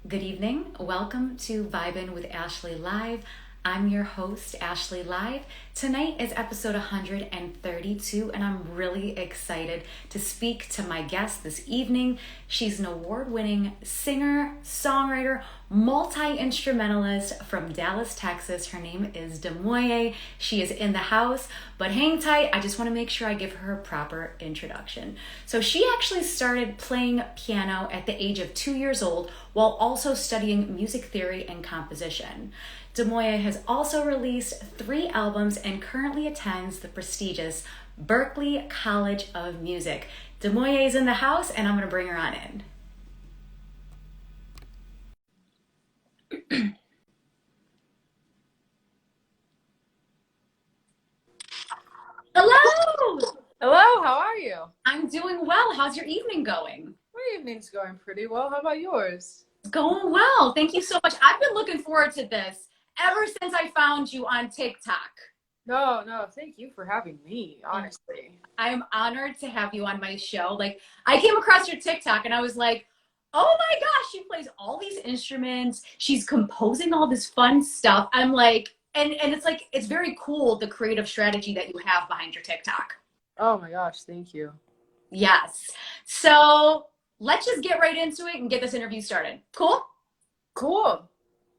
Good evening. Welcome to Vibin with Ashley Live. I'm your host, Ashley Live. Tonight is episode 132, and I'm really excited to speak to my guest this evening. She's an award-winning singer, songwriter, multi-instrumentalist from Dallas, Texas. Her name is DAMOYEE. She is in the house, but hang tight. I just want to make sure I give her a proper introduction. So she actually started playing piano at the age of 2 years old while also studying music theory and composition. DAMOYEE has also released 3 albums and currently attends the prestigious Berklee College of Music. DAMOYEE is in the house, and I'm going to bring her on in. Hello! Hello, how are you? I'm doing well. How's your evening going? My evening's going pretty well. How about yours? It's going well. Thank you so much. I've been looking forward to this ever since I found you on TikTok. No, thank you for having me, honestly. I'm honored to have you on my show. Like, I came across your TikTok and I was like, oh my gosh, she plays all these instruments. She's composing all this fun stuff. I'm like, and it's like, it's very cool, the creative strategy that you have behind your TikTok. Oh my gosh, thank you. Yes. So let's just get right into it and get this interview started. Cool? Cool.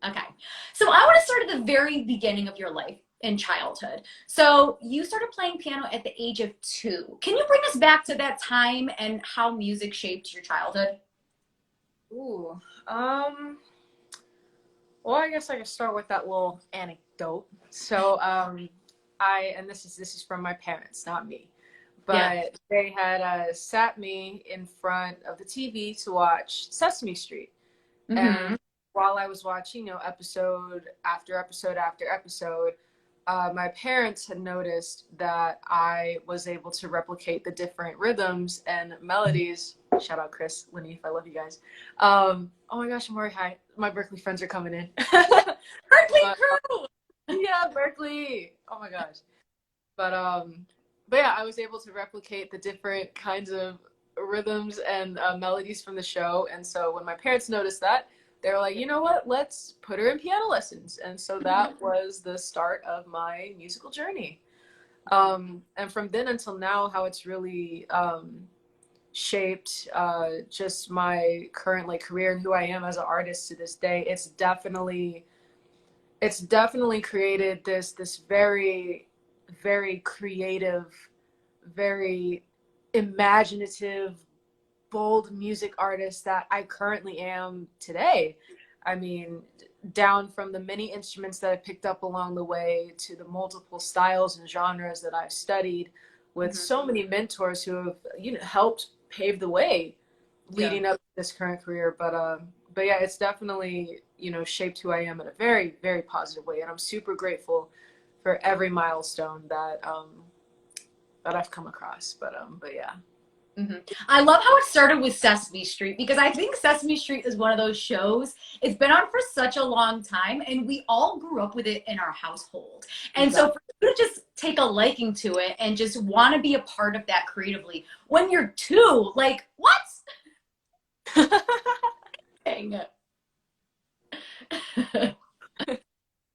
Okay. So I want to start at the very beginning of your life in childhood. So you started playing piano at the age of 2. Can you bring us back to that time and how music shaped your childhood? Ooh, well, I guess I could start with that little anecdote. So, and this is from my parents, not me, but they had sat me in front of the TV to watch Sesame Street. Mm-hmm. And while I was watching, episode after episode after episode, my parents had noticed that I was able to replicate the different rhythms and melodies. Shout out Chris, Lenny, if I love you guys. Oh my gosh, I'm very high. My Berklee friends are coming in. Berklee crew! Yeah, Berklee. Oh my gosh. But yeah, I was able to replicate the different kinds of rhythms and melodies from the show. And so when my parents noticed that, they were like, you know what, let's put her in piano lessons. And so that was the start of my musical journey. And from then until now, how it's really shaped just my current career and who I am as an artist to this day. It's definitely created this very, very creative, very imaginative, bold music artist that I currently am today. I mean, down from the many instruments that I picked up along the way to the multiple styles and genres that I've studied with so many mentors who have helped pave the way leading up to this current career. But yeah, it's definitely shaped who I am in a very, very positive way, and I'm super grateful for every milestone that I've come across. But yeah. Mm-hmm. I love how it started with Sesame Street, because I think Sesame Street is one of those shows. It's been on for such a long time, and we all grew up with it in our household. And so for you to just take a liking to it and just want to be a part of that creatively when you're 2, like, what? Dang it.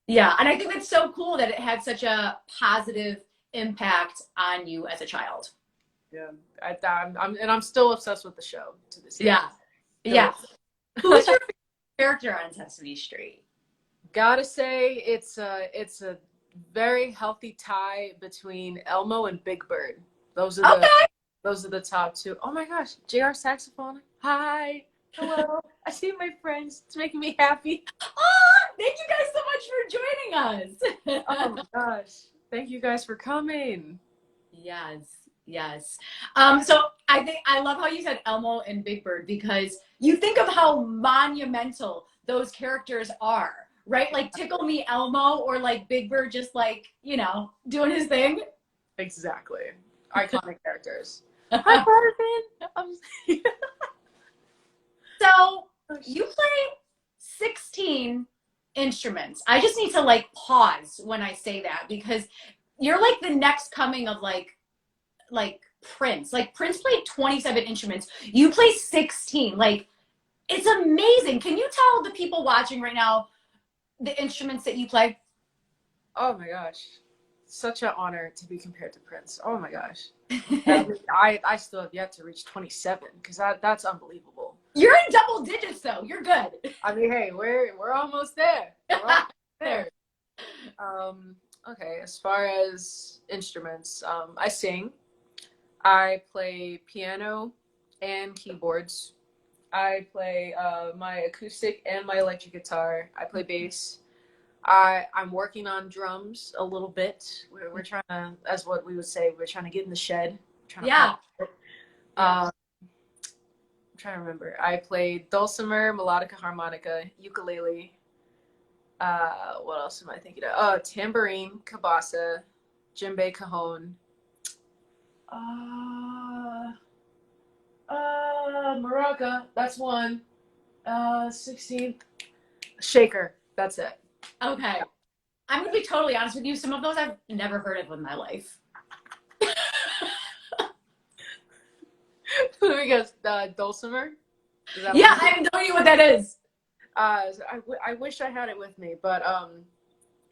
Yeah, and I think it's so cool that it had such a positive impact on you as a child. Yeah, I'm still obsessed with the show to this day. Yeah. Who's your favorite character on Sesame Street? Gotta say, it's a very healthy tie between Elmo and Big Bird. Those are the top 2. Oh my gosh, JR saxophone. Hi, hello. I see my friends. It's making me happy. Oh, thank you guys so much for joining us. Oh my gosh, thank you guys for coming. Yes. So I love how you said Elmo and Big Bird, because you think of how monumental those characters are, right? Like Tickle Me Elmo, or like Big Bird just doing his thing. Exactly. Iconic characters. Hi, Barvin. So you play 16 instruments. I just need to pause when I say that, because you're like the next coming of like Prince. Like Prince played 27 instruments. You play 16. Like, It's amazing. Can you tell the people watching right now the instruments that you play? Oh my gosh. Such an honor to be compared to Prince. Oh my gosh. I still have yet to reach 27 because that's unbelievable. You're in double digits though. You're good. I mean, hey, we're almost there. We're almost there. Okay, as far as instruments, I sing. I play piano and keyboards. I play my acoustic and my electric guitar. I play bass. I'm working on drums a little bit. We're trying to, as what we would say, we're trying to get in the shed. Yeah. I'm trying to remember. I played dulcimer, melodica, harmonica, ukulele. What else am I thinking of? Oh, tambourine, cabasa, djembe, cajon. Maraca. That's one. 16th. Shaker. That's it. Okay. I'm gonna be totally honest with you. Some of those I've never heard of in my life. Let me guess. Dulcimer? Yeah, I have no idea what that is. I wish I had it with me, but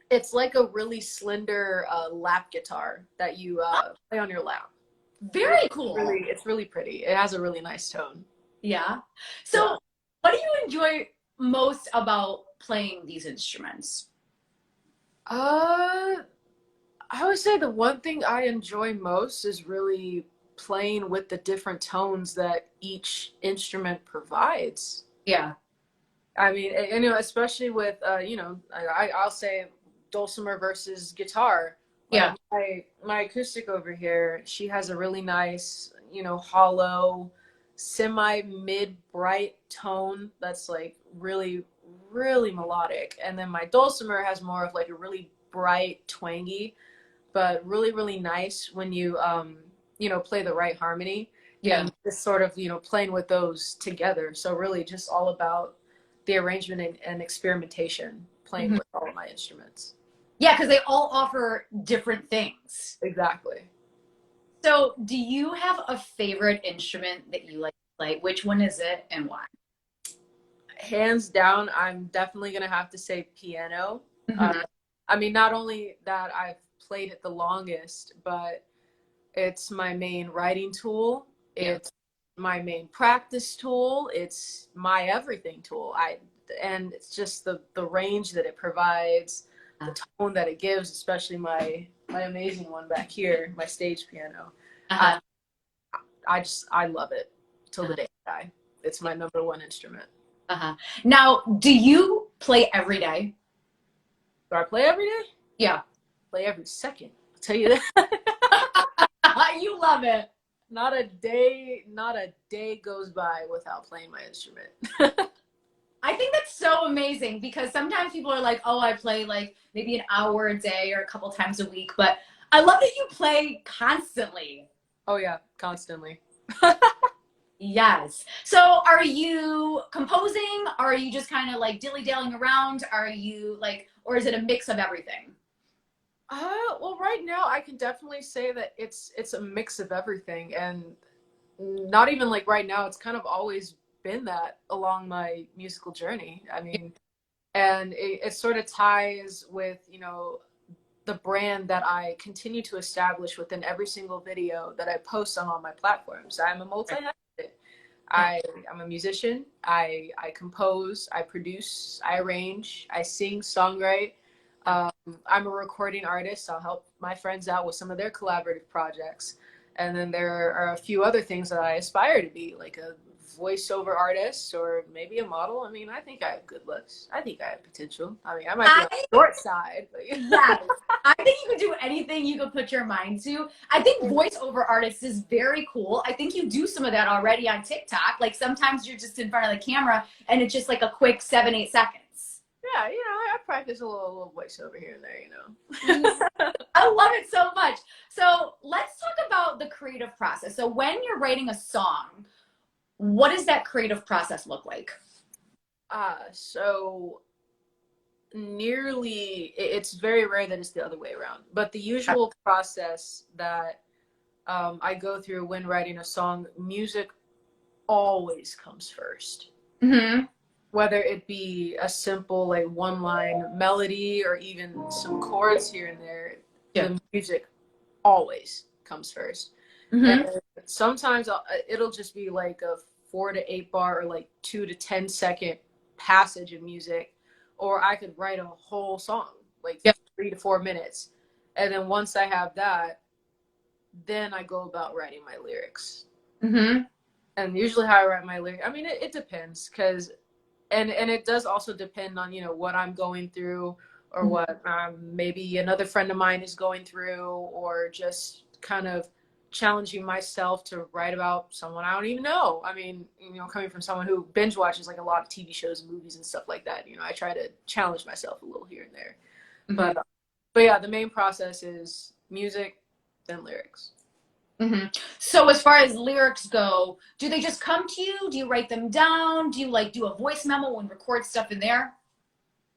it's like a really slender lap guitar that you play on your lap. Very cool. It's really pretty. It has a really nice tone. Yeah. So, what do you enjoy most about playing these instruments? I would say the one thing I enjoy most is really playing with the different tones that each instrument provides. Yeah. I mean, you know, especially with, you know, I'll say dulcimer versus guitar. Yeah. My acoustic over here, she has a really nice, you know, hollow, semi-mid bright tone that's like really, really melodic. And then my dulcimer has more of like a really bright, twangy, but really, really nice when you, you know, play the right harmony. Yeah. And just sort of, you know, playing with those together. So really just all about the arrangement and experimentation, playing with all of my instruments. Yeah, because they all offer different things. Exactly. So, do you have a favorite instrument that you like to play? Which one is it and why? Hands down, I'm definitely going to have to say piano. I mean, not only that I've played it the longest, but it's my main writing tool. It's my main practice tool. It's my everything tool. And it's just the range that it provides, the tone that it gives, especially my amazing one back here, my stage piano. I love it till the day I die. It's my number one instrument. Now, do you play every day? Do I play every day? Yeah. Play every second. I'll tell you that. You love it. Not a day goes by without playing my instrument. I think that's so amazing because sometimes people are like, oh, I play like maybe an hour a day or a couple times a week, but I love that you play constantly. Oh yeah, constantly. Yes. So are you composing? Are you just kind of like dilly-dallying around? Are you like, or is it a mix of everything? Well, right now I can definitely say that it's a mix of everything, and not even like right now. It's kind of always been that along my musical journey. I mean, and it sort of ties with, you know, the brand that I continue to establish within every single video that I post on all my platforms. I'm a multi-hyphenate. I'm a musician. I compose, I produce, I arrange, I sing, songwrite. I'm a recording artist. I'll help my friends out with some of their collaborative projects. And then there are a few other things that I aspire to be, like a voiceover artist or maybe a model. I mean, I think I have good looks. I think I have potential. I mean, I might be on the short side. But Yes. I think you could do anything you could put your mind to. I think voiceover artist is very cool. I think you do some of that already on TikTok. Like sometimes you're just in front of the camera and it's just like a quick 7-8 seconds. Yeah, you know, I practice a little voiceover here and there, you know. I love it so much. So let's talk about the creative process. So when you're writing a song, what does that creative process look like? So it's very rare that it's the other way around. But the usual process that I go through when writing a song, music always comes first. Mm-hmm. Whether it be a simple like one line melody or even some chords here and there, Yeah. the music always comes first. Mm-hmm. And sometimes it'll just be like a 4 to 8 bar or like 2 to 10 second passage of music, or I could write a whole song like Yeah. 3 to 4 minutes, and then once I have that, then I go about writing my lyrics. Mm-hmm. And usually how I write my lyrics, I mean, it depends, because and it does also depend on, you know, what I'm going through, or Mm-hmm. what maybe another friend of mine is going through, or just kind of challenging myself to write about someone I don't even know. I mean, you know, coming from someone who binge watches like a lot of TV shows and movies and stuff like that, you know, I try to challenge myself a little here and there. Mm-hmm. But yeah, the main process is music, then lyrics. Mm-hmm. So as far as lyrics go, do they just come to you? Do you write them down? Do you like do a voice memo and record stuff in there?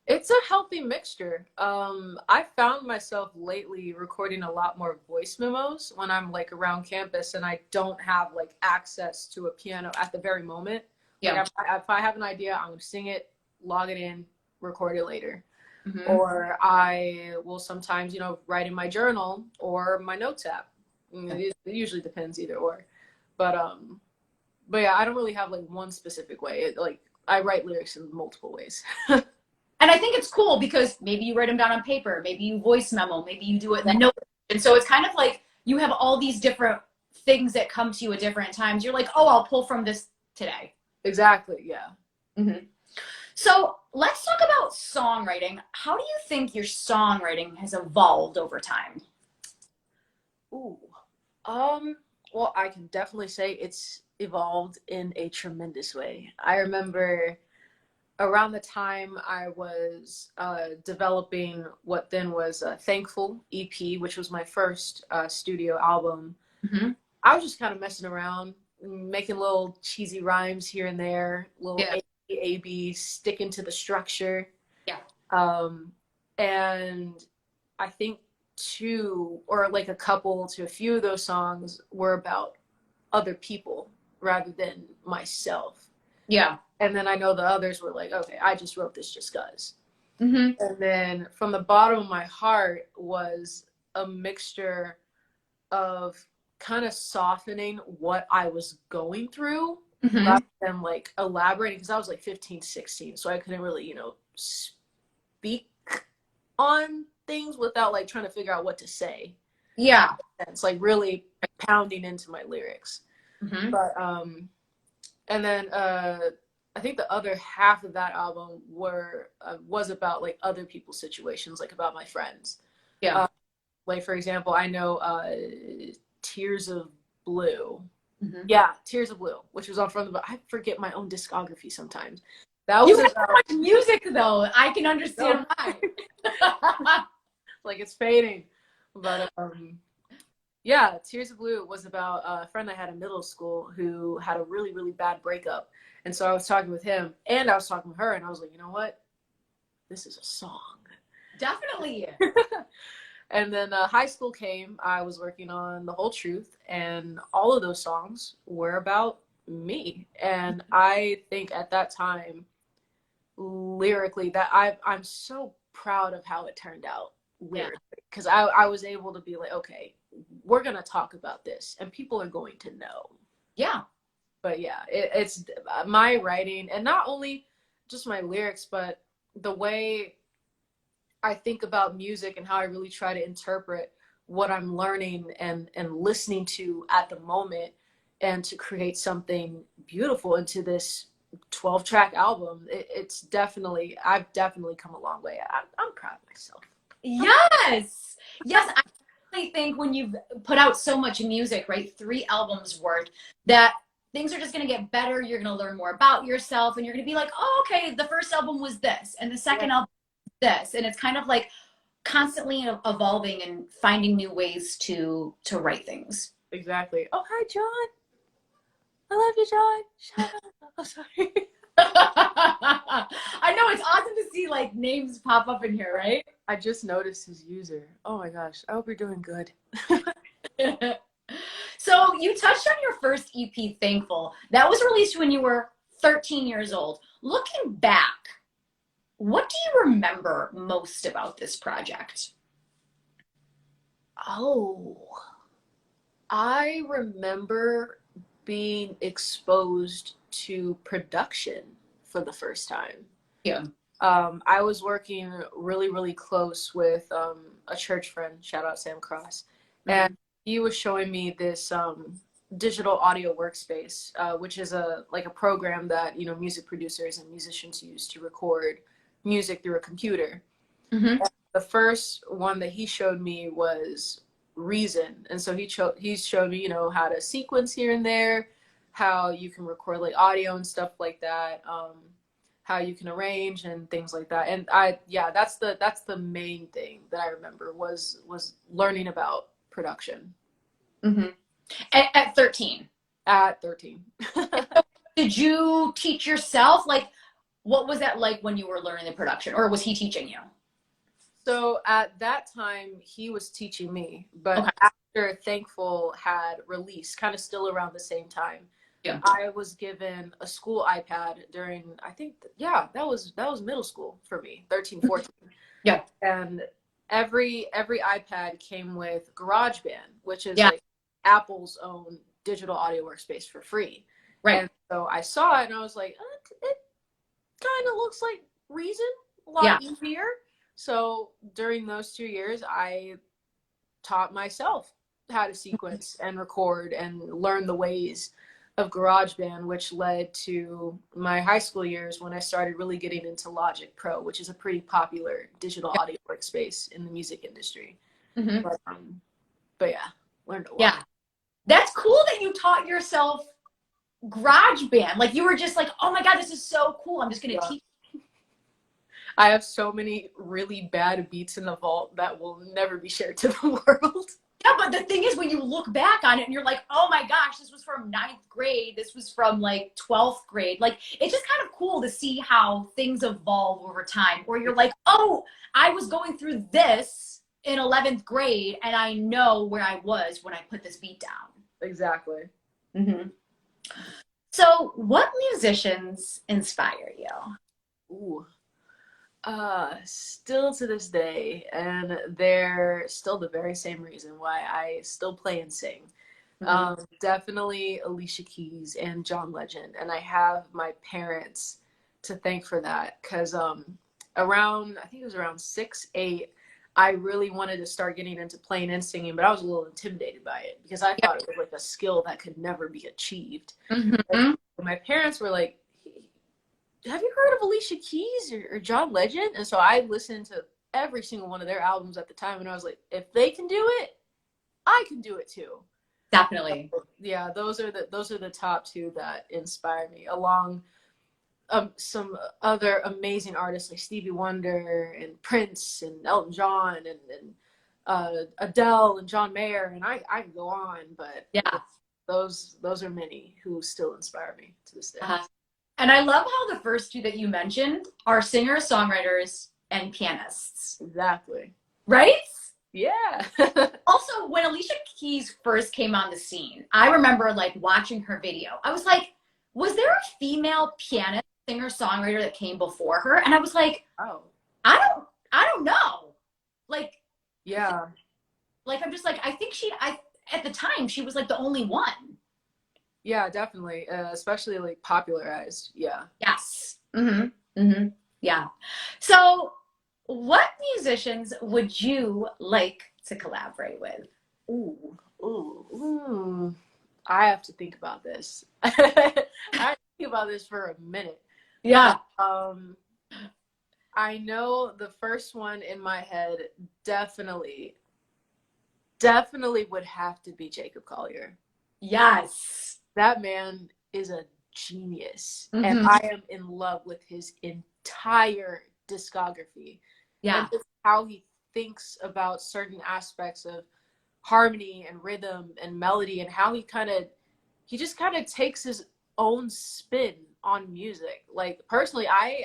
It's a healthy mixture. I found myself lately recording a lot more voice memos when I'm like around campus and I don't have like access to a piano at the very moment. Yeah. Like if I have an idea, I'm gonna sing it, log it in, record it later. Mm-hmm. Or I will sometimes, you know, write in my journal or my notes app. You know, it usually depends, either or. But yeah, I don't really have like one specific way. Like I write lyrics in multiple ways. And I think it's cool because maybe you write them down on paper, maybe you voice memo, maybe you do it in the notes. And so it's kind of like you have all these different things that come to you at different times. You're like, oh, I'll pull from this today. Exactly, yeah. Mm-hmm. So let's talk about songwriting. How do you think your songwriting has evolved over time? Ooh. Well, I can definitely say it's evolved in a tremendous way. I remember around the time I was developing what then was Thankful EP, which was my first studio album. Mm-hmm. I was just kind of messing around, making little cheesy rhymes here and there, little A, B, sticking to the structure. Yeah. And I think two or like a couple to a few of those songs were about other people rather than myself. Yeah. And then I know the others were like, okay, I just wrote this just 'cause. Mm-hmm. And then from the bottom of my heart was a mixture of kind of softening what I was going through, Mm-hmm. rather than like elaborating, because I was like 15, 16. So I couldn't really, you know, speak on things without like trying to figure out what to say. Yeah. It's like really pounding into my lyrics. Mm-hmm. But and then I think the other half of that album was about like other people's situations, like about my friends. Yeah. Like for example, I know Tears of Blue. Mm-hmm. Yeah, Tears of Blue, which was on front of the. I forget my own discography sometimes. That was you have so much music though. I can understand why. Like it's fading, but yeah, Tears of Blue was about a friend I had in middle school who had a really, really bad breakup. And so I was talking with him and I was talking with her and I was like, you know what? This is a song. Definitely. And then high school came, I was working on The Whole Truth, and all of those songs were about me. And I think at that time, lyrically, that I'm so proud of how it turned out lyrically. Because I was able to be like, okay, we're going to talk about this and people are going to know. Yeah. But yeah, it's my writing, and not only just my lyrics, but the way I think about music and how I really try to interpret what I'm learning and listening to at the moment, and to create something beautiful into this 12-track album. It's definitely, I've definitely come a long way. I'm proud of myself. Yes. Yes. I really think when you've put out so much music, right, 3 albums worth, that things are just going to get better. You're going to learn more about yourself and you're going to be like, oh, okay, the first album was this and the second album was this. And it's kind of like constantly evolving and finding new ways to write things. Exactly. Oh, hi, John. I love you, John. Shut up. Oh, sorry. I know, it's awesome to see like names pop up in here, right? I just noticed his user. Oh my gosh. I hope you're doing good. So you touched on your first EP, Thankful. That was released when you were 13 years old. Looking back, what do you remember most about this project? Oh, I remember being exposed to production for the first time. Yeah. I was working really, really close with a church friend, shout out Sam Cross, and he was showing me this digital audio workspace, which is a program that music producers and musicians use to record music through a computer. Mm-hmm. The first one that he showed me was Reason, and so he showed me how to sequence here and there, how you can record like audio and stuff like that. How you can arrange and things like that. And that's the main thing that I remember was learning about production. Mm-hmm. At 13. At 13. Did you teach yourself? Like, what was that like when you were learning the production, or was he teaching you? So at that time, he was teaching me, but okay. After Thankful had released, kind of still around the same time, yeah. I was given a school iPad during, I think, that was middle school for me, 13, 14. Yeah. And every iPad came with GarageBand, which is like Apple's own digital audio workspace for free. Right. And so I saw it and I was like, it kind of looks like Reason, a lot easier. So during those 2 years, I taught myself how to sequence and record and learn the ways of GarageBand, which led to my high school years when I started really getting into Logic Pro, which is a pretty popular digital audio workspace in the music industry. Mm-hmm. But yeah, learned a lot. Yeah, that's cool that you taught yourself GarageBand. Like you were just like, oh my God, this is so cool. I'm just going to teach. I have so many really bad beats in the vault that will never be shared to the world. Yeah, but the thing is, when you look back on it and you're like, oh my gosh, this was from 9th grade. This was from like 12th grade. Like, it's just kind of cool to see how things evolve over time. Or you're like, oh, I was going through this in 11th grade and I know where I was when I put this beat down. Exactly. Mm-hmm. So what musicians inspire you? Ooh. Still to this day, and they're still the very same reason why I still play and sing. Mm-hmm. Definitely Alicia Keys and John Legend, and I have my parents to thank for that, because around, I think it was around 6, 8, I really wanted to start getting into playing and singing, but I was a little intimidated by it because I thought it was like a skill that could never be achieved. Mm-hmm. My parents were like, have you heard of Alicia Keys or John Legend? And so I listened to every single one of their albums at the time, and I was like, if they can do it, I can do it too. Definitely. So, yeah, those are the top two that inspire me, along some other amazing artists like Stevie Wonder and Prince and Elton John and Adele and John Mayer, and I can go on, but those are many who still inspire me to this day. Uh-huh. And I love how the first two that you mentioned are singers, songwriters, and pianists. Exactly. Right? Yeah. Also, when Alicia Keys first came on the scene, I remember like watching her video. I was like, was there a female pianist, singer, songwriter that came before her? And I was like, oh, I don't know. Like, yeah. Like, I'm just like, I think at the time, she was like the only one. Yeah, definitely. Especially like popularized. Yeah. Yes. Mm-hmm. Mm-hmm. Yeah. So what musicians would you like to collaborate with? Ooh. I have to think about this. I have to think about this for a minute. Yeah. I know the first one in my head definitely would have to be Jacob Collier. Yes. That man is a genius. Mm-hmm. And I am in love with his entire discography. Yeah. And just how he thinks about certain aspects of harmony and rhythm and melody, and how he just kind of takes his own spin on music. Like, personally, I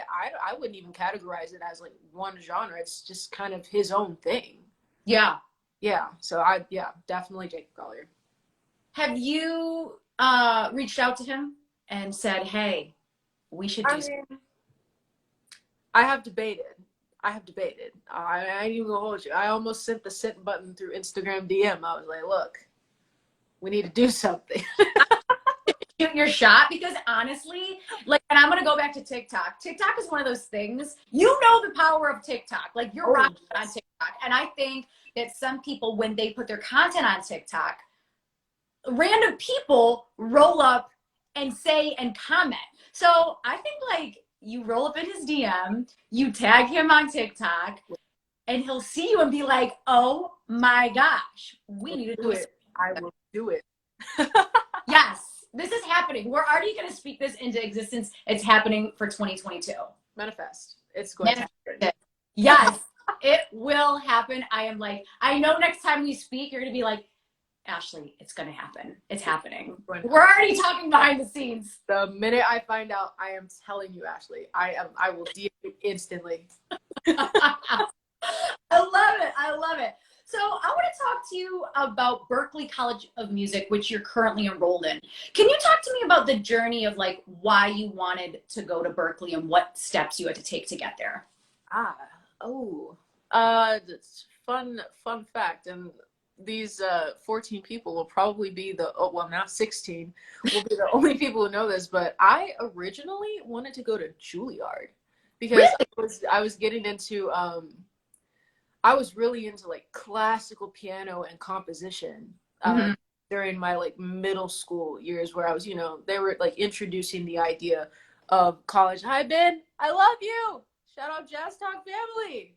wouldn't even categorize it as like one genre. It's just kind of his own thing. Yeah. Yeah. So definitely Jacob Collier. Have you reached out to him and said, hey, we should I do. mean, I have debated. I ain't even gonna hold you. I almost sent the sent button through Instagram DM. I was like, look, we need to do something. Shoot your shot, because honestly, like, and I'm gonna go back to TikTok. TikTok is one of those things, you know, the power of TikTok. Like, you're rocking on TikTok. And I think that some people, when they put their content on TikTok, random people roll up and say and comment. So I think, like, you roll up in his DM, you tag him on TikTok, and he'll see you and be like, oh my gosh, we need to do it. I will do it. Yes, this is happening. We're already going to speak this into existence. It's happening for 2022. Manifest. It's going to happen. Yes, it will happen. I know next time we speak, you're going to be like, Ashley, it's going to happen. It's happening. We're already talking behind the scenes. The minute I find out, I am telling you, Ashley. I will DM you instantly. I love it. I love it. So I want to talk to you about Berklee College of Music, which you're currently enrolled in. Can you talk to me about the journey of, like, why you wanted to go to Berklee and what steps you had to take to get there? It's fun fact. And these 14 people will probably be now 16 will be the only people who know this, but I originally wanted to go to Juilliard because really? I was getting into I was really into, like, classical piano and composition during my, like, middle school years, where I was, you know, they were, like, introducing the idea of college. Hi, Ben, I love you. Shout out Jazz Talk family.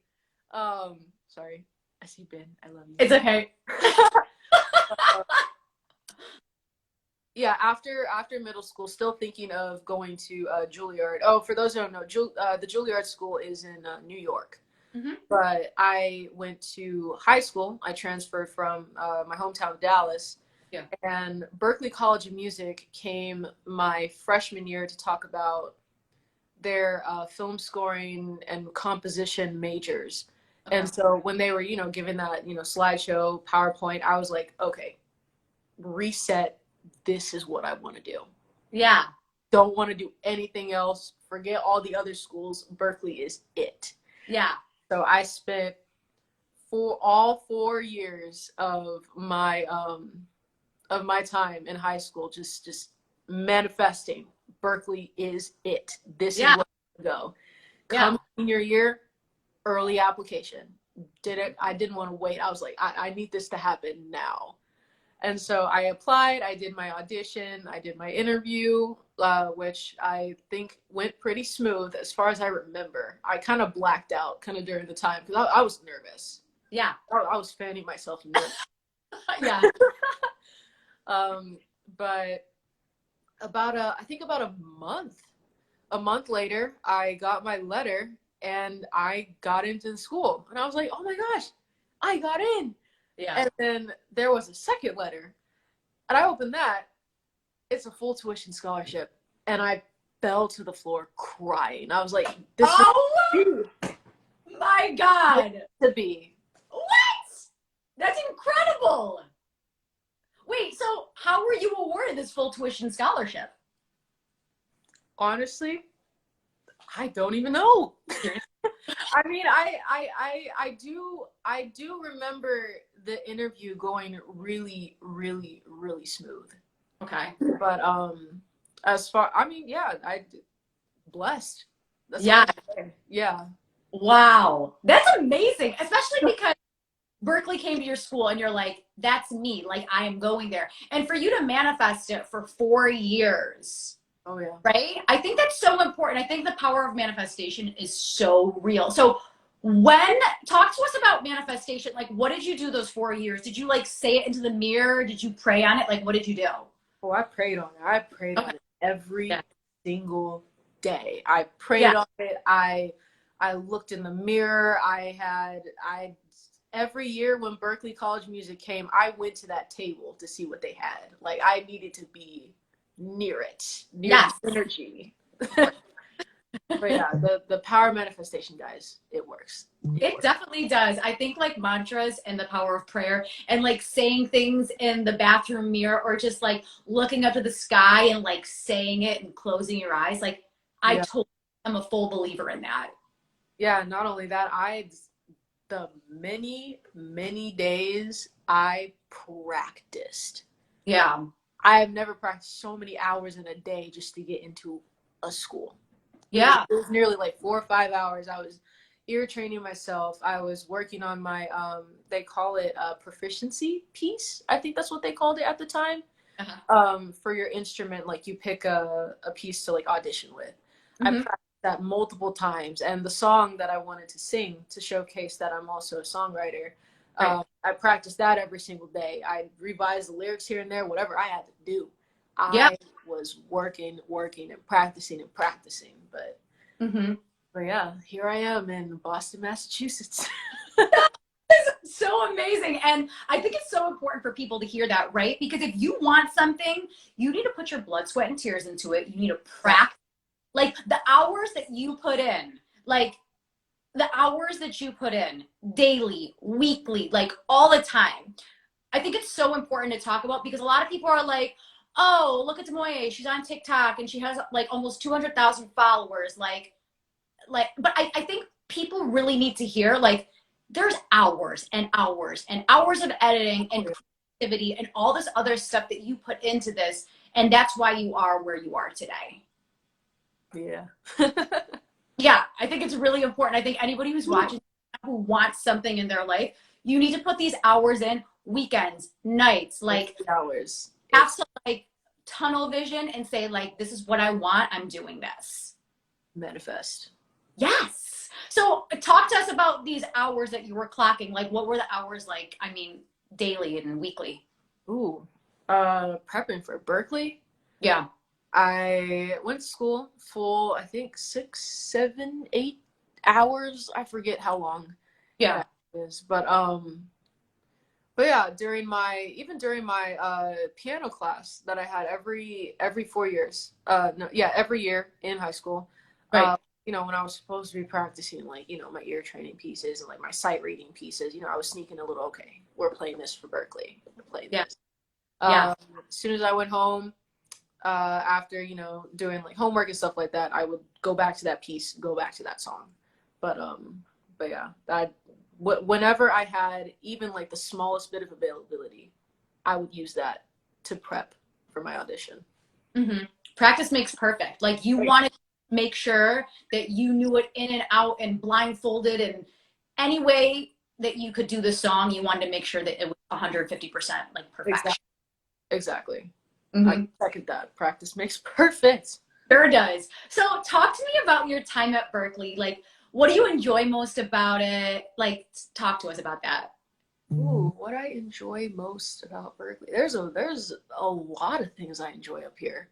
Sorry, I see Ben. I love you. It's okay. Yeah, after middle school, still thinking of going to Juilliard. Oh, for those who don't know, the Juilliard school is in New York. Mm-hmm. But I went to high school. I transferred from my hometown of Dallas. Yeah. And Berklee College of Music came my freshman year to talk about their film scoring and composition majors. Okay. And so when they were, you know, given that, you know, slideshow, PowerPoint, I was like, okay, reset. This is what I want to do. Yeah. Don't want to do anything else. Forget all the other schools. Berklee is it. Yeah. So I spent all 4 years of my time in high school just manifesting. Berklee is it. This is where I go. Come senior year, early application. I didn't want to wait. I was like, I need this to happen now. And so I applied, I did my audition, I did my interview, which I think went pretty smooth as far as I remember. I kind of blacked out kind of during the time because I was nervous. Yeah. I was fanning myself nervous. Yeah. But I think about a month later, I got my letter and I got into the school. And I was like, oh my gosh, I got in. Yeah. And then there was a second letter, and I opened that. It's a full tuition scholarship, and I fell to the floor crying. I was like, "This is my God to be." What? That's incredible. Wait, so how were you awarded this full tuition scholarship? Honestly, I don't even know. I mean, I do remember the interview going really, really, really smooth. Okay. But as far, I mean, yeah, blessed. That's yeah. Wow. That's amazing. Especially because Berklee came to your school and you're like, that's me. Like, I am going there. And for you to manifest it for 4 years. Oh, yeah. Right? I think that's so important. I think the power of manifestation is so real. So talk to us about manifestation. Like, what did you do those 4 years? Did you, like, say it into the mirror? Did you pray on it? Like, what did you do? Oh, I prayed on it. I prayed on it every single day. I prayed on it. I looked in the mirror. Every year when Berklee College of Music came, I went to that table to see what they had. Like, I needed to be near it, near energy. But yeah, the power of manifestation, guys, it works. It definitely does. I think, like, mantras and the power of prayer and, like, saying things in the bathroom mirror or just, like, looking up to the sky and, like, saying it and closing your eyes, like, I Yeah. totally am a full believer in that. Yeah, not only that, the many days I practiced. Yeah. I have never practiced so many hours in a day just to get into a school. Yeah. It was nearly like 4 or 5 hours. I was ear training myself. I was working on my they call it a proficiency piece. I think that's what they called it at the time. For your instrument, like you pick a piece to like audition with. I Mm-hmm. practiced that multiple times, and the song that I wanted to sing to showcase that I'm also a songwriter. Right. I practiced that every single day. I revised the lyrics here and there, whatever I had to do. Yeah. I was working, and practicing, but Mm-hmm. yeah, here I am in Boston, Massachusetts. So amazing. And I think it's so important for people to hear that, right? Because if you want something, you need to put your blood, sweat, and tears into it. You need to practice. Like the hours that you put in, like the hours that you put in daily, weekly, like all the time. I think it's so important to talk about because a lot of people are like, oh, look at DAMOYEE. She's on TikTok and she has like almost 200,000 followers. But I think people really need to hear like there's hours and hours and hours of editing and creativity and all this other stuff that you put into this. And that's why you are where you are today. Yeah. Yeah, I think it's really important. I think anybody who's watching who wants something in their life, you need to put these hours in, weekends, nights, like hours. have some like tunnel vision and say like, this is what I want. I'm doing this. Manifest. Yes. So talk to us about these hours that you were clocking. Like what were the hours like? I mean, daily and weekly. Ooh, prepping for Berklee. Yeah. I went to school full, I think 6, 7, 8 hours. I forget how long. Yeah. It is, but yeah, during my piano class that I had every 4 years. No, yeah, every year in high school. Right. You know, when I was supposed to be practicing, like, you know, my ear training pieces and like my sight reading pieces, you know, I was sneaking a little, okay, we're playing this for Berklee. We're playing this. Yeah. As soon as I went home, after, you know, doing like homework and stuff like that, I would go back to that piece, go back to that song. But yeah, whenever I had even like the smallest bit of availability, I would use that to prep for my audition. Mm-hmm. Practice makes perfect. Like you want to make sure that you knew it in and out and blindfolded and any way that you could do the song, you wanted to make sure that it was 150% like perfection. Exactly. Mm-hmm. I second that. Practice makes perfect. Sure does. So talk to me about your time at Berklee. Like, what do you enjoy most about it? Like, talk to us about that. Ooh, what I enjoy most about Berklee. There's a lot of things I enjoy up here.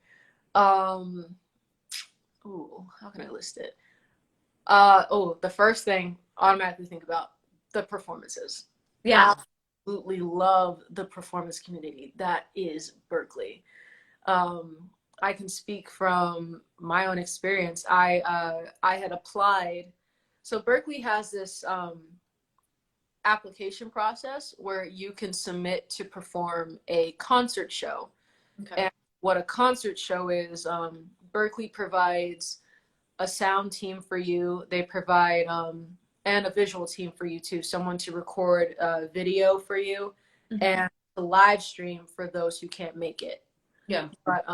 Ooh, how can I list it? The first thing automatically think about the performances. Yeah. Absolutely love the performance community that is Berklee. I can speak from my own experience. I had applied. So Berklee has this application process where you can submit to perform a concert show. Okay. And what a concert show is, Berklee provides a sound team for you. They provide and a visual team for you too. Someone to record a video for you, mm-hmm. and a live stream for those who can't make it. Yeah. But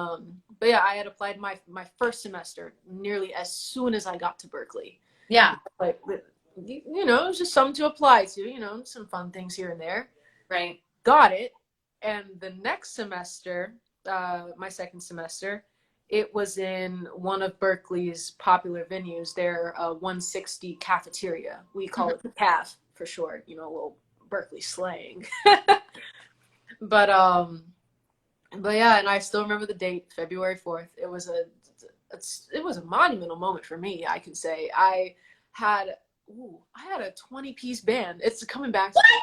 yeah, I had applied my first semester nearly as soon as I got to Berklee. Yeah. Like, you know, it was just something to apply to, you know, some fun things here and there. Right. Got it. And the next semester, my second semester, it was in one of Berklee's popular venues, their 160 cafeteria. We call it the CAF for short, you know, a little Berklee slang. But yeah, and I still remember the date, February 4th. It was a monumental moment for me, I can say. I had a 20-piece band. It's coming back to me.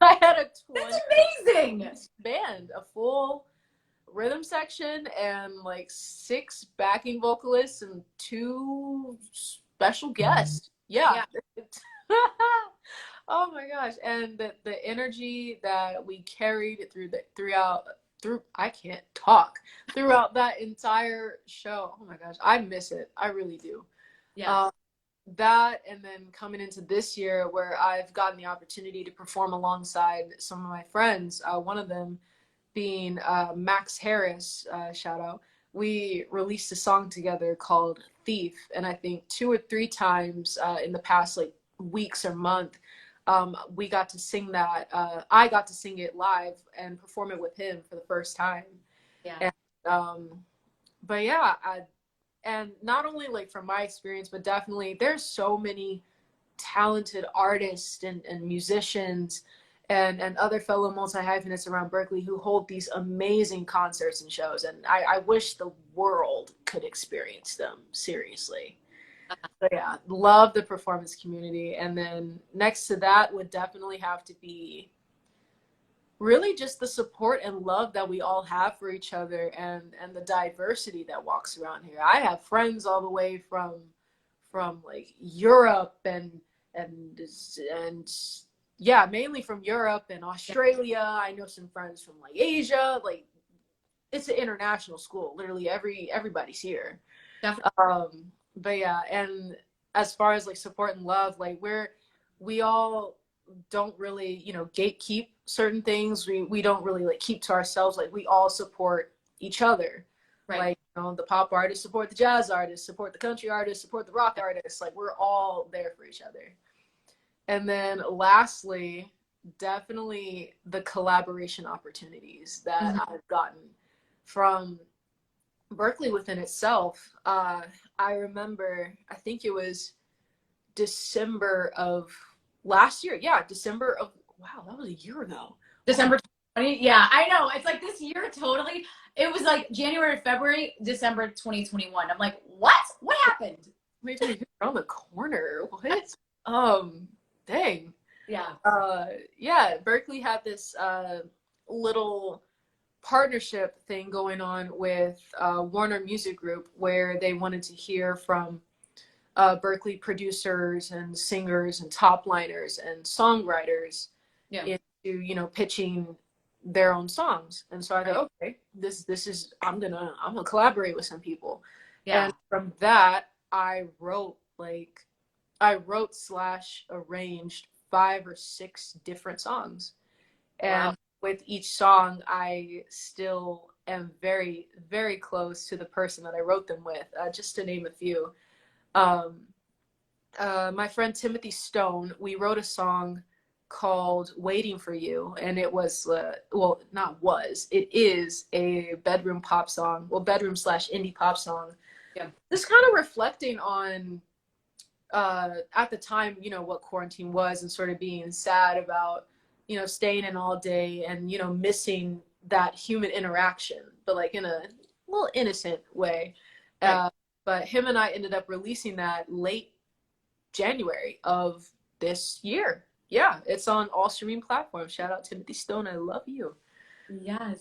I had a 20-piece band, a full rhythm section and like 6 backing vocalists and 2 special guests. Yeah. Oh my gosh. And the energy that we carried throughout I can't talk throughout that entire show. Oh my gosh, I miss it. I really do. Yeah. That, and then coming into this year where I've gotten the opportunity to perform alongside some of my friends, one of them being Max Harris, shout out. We released a song together called Thief, and I think 2 or 3 times in the past like weeks or month, we got to sing that. I got to sing it live and perform it with him for the first time. Yeah. And, but yeah, and not only like from my experience, but definitely there's so many talented artists and musicians and other fellow multi-hyphenates around Berkeley who hold these amazing concerts and shows. And I wish the world could experience them, seriously. But yeah, love the performance community. And then next to that would definitely have to be really just the support and love that we all have for each other, and the diversity that walks around here. I have friends all the way from like Europe and yeah, mainly from Europe and Australia. I know some friends from like Asia. Like, it's an international school. Literally everybody's here. Definitely. But yeah, and as far as like support and love, like we all don't really, you know, gatekeep certain things. We don't really like keep to ourselves. Like, we all support each other. Right. Like, you know, the pop artists support the jazz artists, support the country artists, support the rock artists. Like, we're all there for each other. And then lastly, definitely the collaboration opportunities that I've gotten from Berkeley within itself. I remember, I think it was December of last year. Yeah, December of, wow, that was a year ago. December 2020. Yeah, I know. It's like this year totally. It was like January, February, December 2021. I'm like, what? What happened? Maybe you're around the corner. What? Dang. Yeah. Yeah, Berkeley had this little partnership thing going on with Warner Music Group, where they wanted to hear from Berkeley producers and singers and top liners and songwriters into, you know, pitching their own songs. And so I thought, okay, this is, I'm gonna collaborate with some people. Yeah. And from that, I wrote / arranged 5 or 6 different songs. And wow. With each song, I still am very, very close to the person that I wrote them with, just to name a few. My friend Timothy Stone, we wrote a song called Waiting for You, and it was, it is a bedroom pop song, bedroom / indie pop song. Yeah. Just kind of reflecting on, at the time, you know, what quarantine was, and sort of being sad about, you know, staying in all day and, you know, missing that human interaction, but like in a little innocent way. Right. But him and I ended up releasing that late January of this year. Yeah, it's on all streaming platforms. Shout out Timothy Stone, I love you. Yes.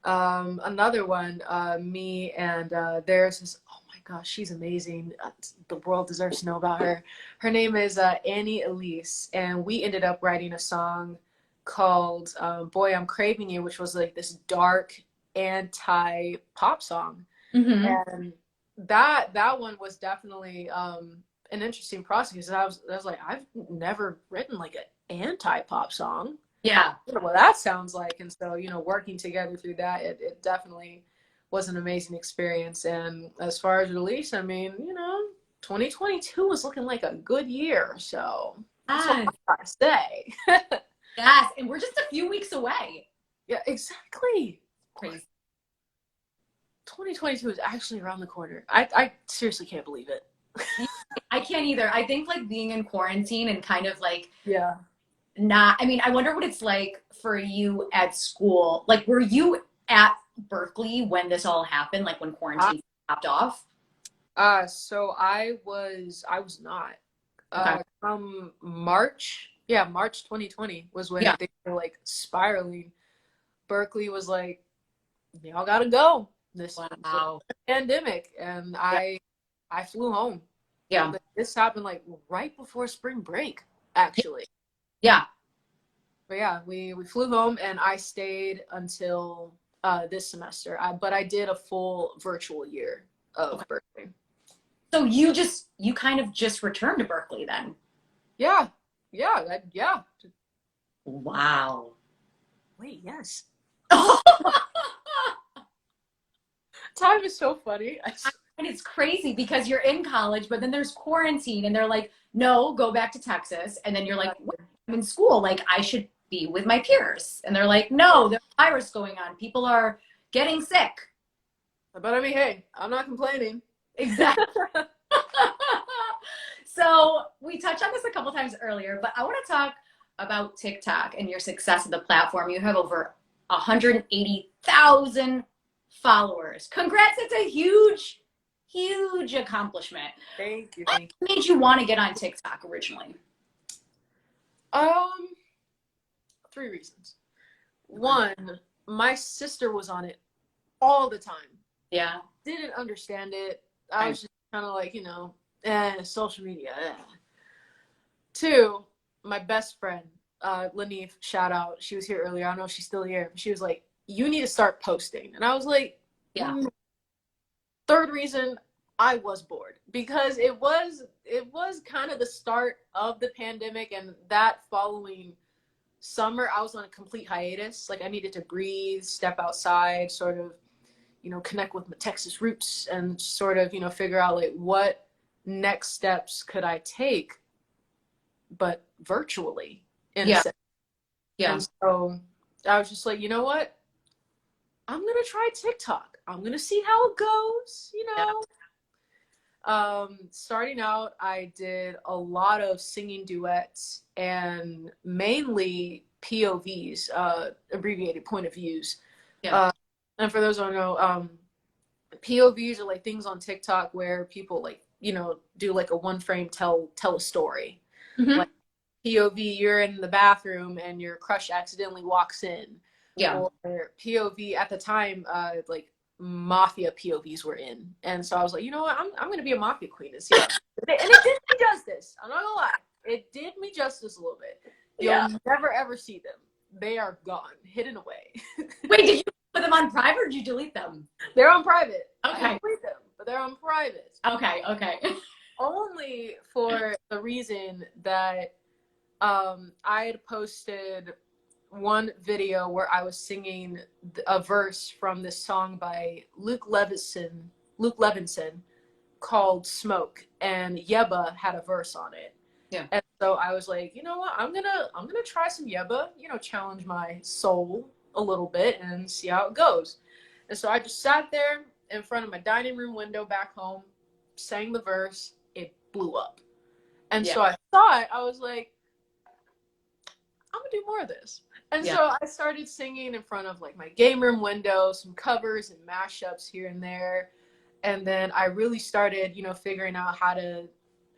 Another one, me and there's this, oh my gosh, she's amazing. The world deserves to know about her. Her name is Annie Elise, and we ended up writing a song called Boy, I'm Craving You, which was like this dark anti-pop song. Mm-hmm. And that one was definitely an interesting process, because I was like, I've never written like an anti-pop song. Yeah. I don't know what that sounds like. And so, you know, working together through that, it definitely was an amazing experience. And as far as release, I mean, you know, 2022 was looking like a good year. So that's what I gotta say. Yes. And we're just a few weeks away. Yeah, exactly. Crazy. 2022 is actually around the corner. I seriously can't believe it. I can't either. I think like being in quarantine and kind of like, yeah. I wonder what it's like for you at school. Like, were you at Berkeley when this all happened? Like when quarantine stopped off? So I was not. Okay. From March 2020 was when they were like spiraling. Berkeley was like, y'all gotta go. This pandemic, and I flew home. Yeah, this happened like right before spring break, actually. Yeah. But yeah, we flew home, and I stayed until this semester. But I did a full virtual year of Berkeley. So you kind of just returned to Berkeley then? Yeah. Wow. Wait, yes. Time is so funny. And it's crazy because you're in college, but then there's quarantine and they're like, no, go back to Texas. And then you're like, I'm in school. Like, I should be with my peers. And they're like, no, there's a virus going on. People are getting sick. But I mean, hey, I'm not complaining. Exactly. So we touched on this a couple times earlier, but I want to talk about TikTok and your success of the platform. You have over 180,000 followers. Congrats. It's a huge accomplishment. Thank you. What made you want to get on TikTok originally? 3 reasons. One, my sister was on it all the time. Yeah. Didn't understand it. I was just kind of like, social media. 2, my best friend, Lanif, shout out. She was here earlier. I don't know if she's still here. She was like, you need to start posting. And I was like, yeah. 3rd reason, I was bored because it was kind of the start of the pandemic, and that following summer I was on a complete hiatus. Like, I needed to breathe, step outside, sort of, connect with my Texas roots and sort of, figure out like what next steps could I take, but virtually in a sense. Yeah. And so I was just like, you know what? I'm going to try TikTok. I'm going to see how it goes, Starting out, I did a lot of singing duets and mainly POVs, abbreviated point of views. Yeah. And for those who don't know, POVs are like things on TikTok where people like, do like a 1-frame tell a story. Mm-hmm. Like POV, you're in the bathroom and your crush accidentally walks in. Yeah. Or POV at the time, like mafia POVs were in. And so I was like, you know what? I'm going to be a mafia queen this year. And it did me justice. I'm not going to lie. It did me justice a little bit. You'll never ever see them. They are gone, hidden away. Wait, did you put them on private or did you delete them? They're on private. Okay. I delete them, but they're on private. Okay. Only for the reason that I had posted one video where I was singing a verse from this song by Luke Levinson called Smoke, and Yeba had a verse on it. Yeah. And so I was like, you know what? I'm gonna try some Yeba, challenge my soul a little bit and see how it goes. And so I just sat there in front of my dining room window back home, sang the verse, it blew up. And so I thought, I was like, I'm gonna do more of this. And so I started singing in front of like my game room window, some covers and mashups here and there. And then I really started, figuring out how to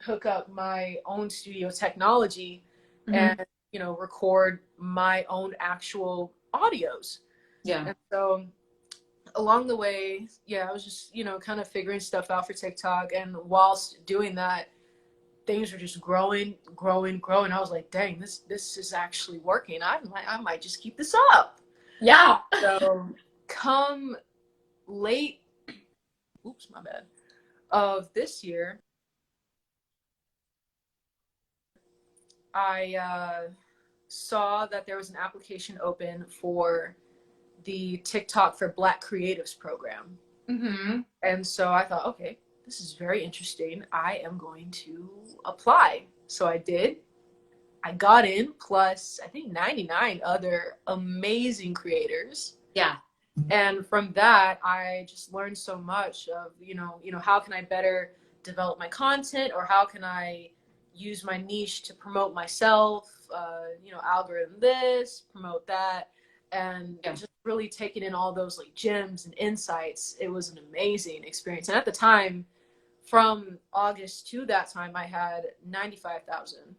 hook up my own studio technology and, record my own actual audios. Yeah. And so along the way, I was just, kind of figuring stuff out for TikTok. And whilst doing that, things were just growing. I was like, dang, this is actually working. I might just keep this up. Yeah. So come late, of this year, I saw that there was an application open for the TikTok for Black Creatives program. Mm-hmm. And so I thought, okay, this is very interesting. I am going to apply. So I did. I got in, plus I think 99 other amazing creators. Yeah. And from that, I just learned so much of, how can I better develop my content, or how can I use my niche to promote myself, algorithm this, promote that. And just really taking in all those like gems and insights. It was an amazing experience. And at the time, from August to that time, I had 95,000.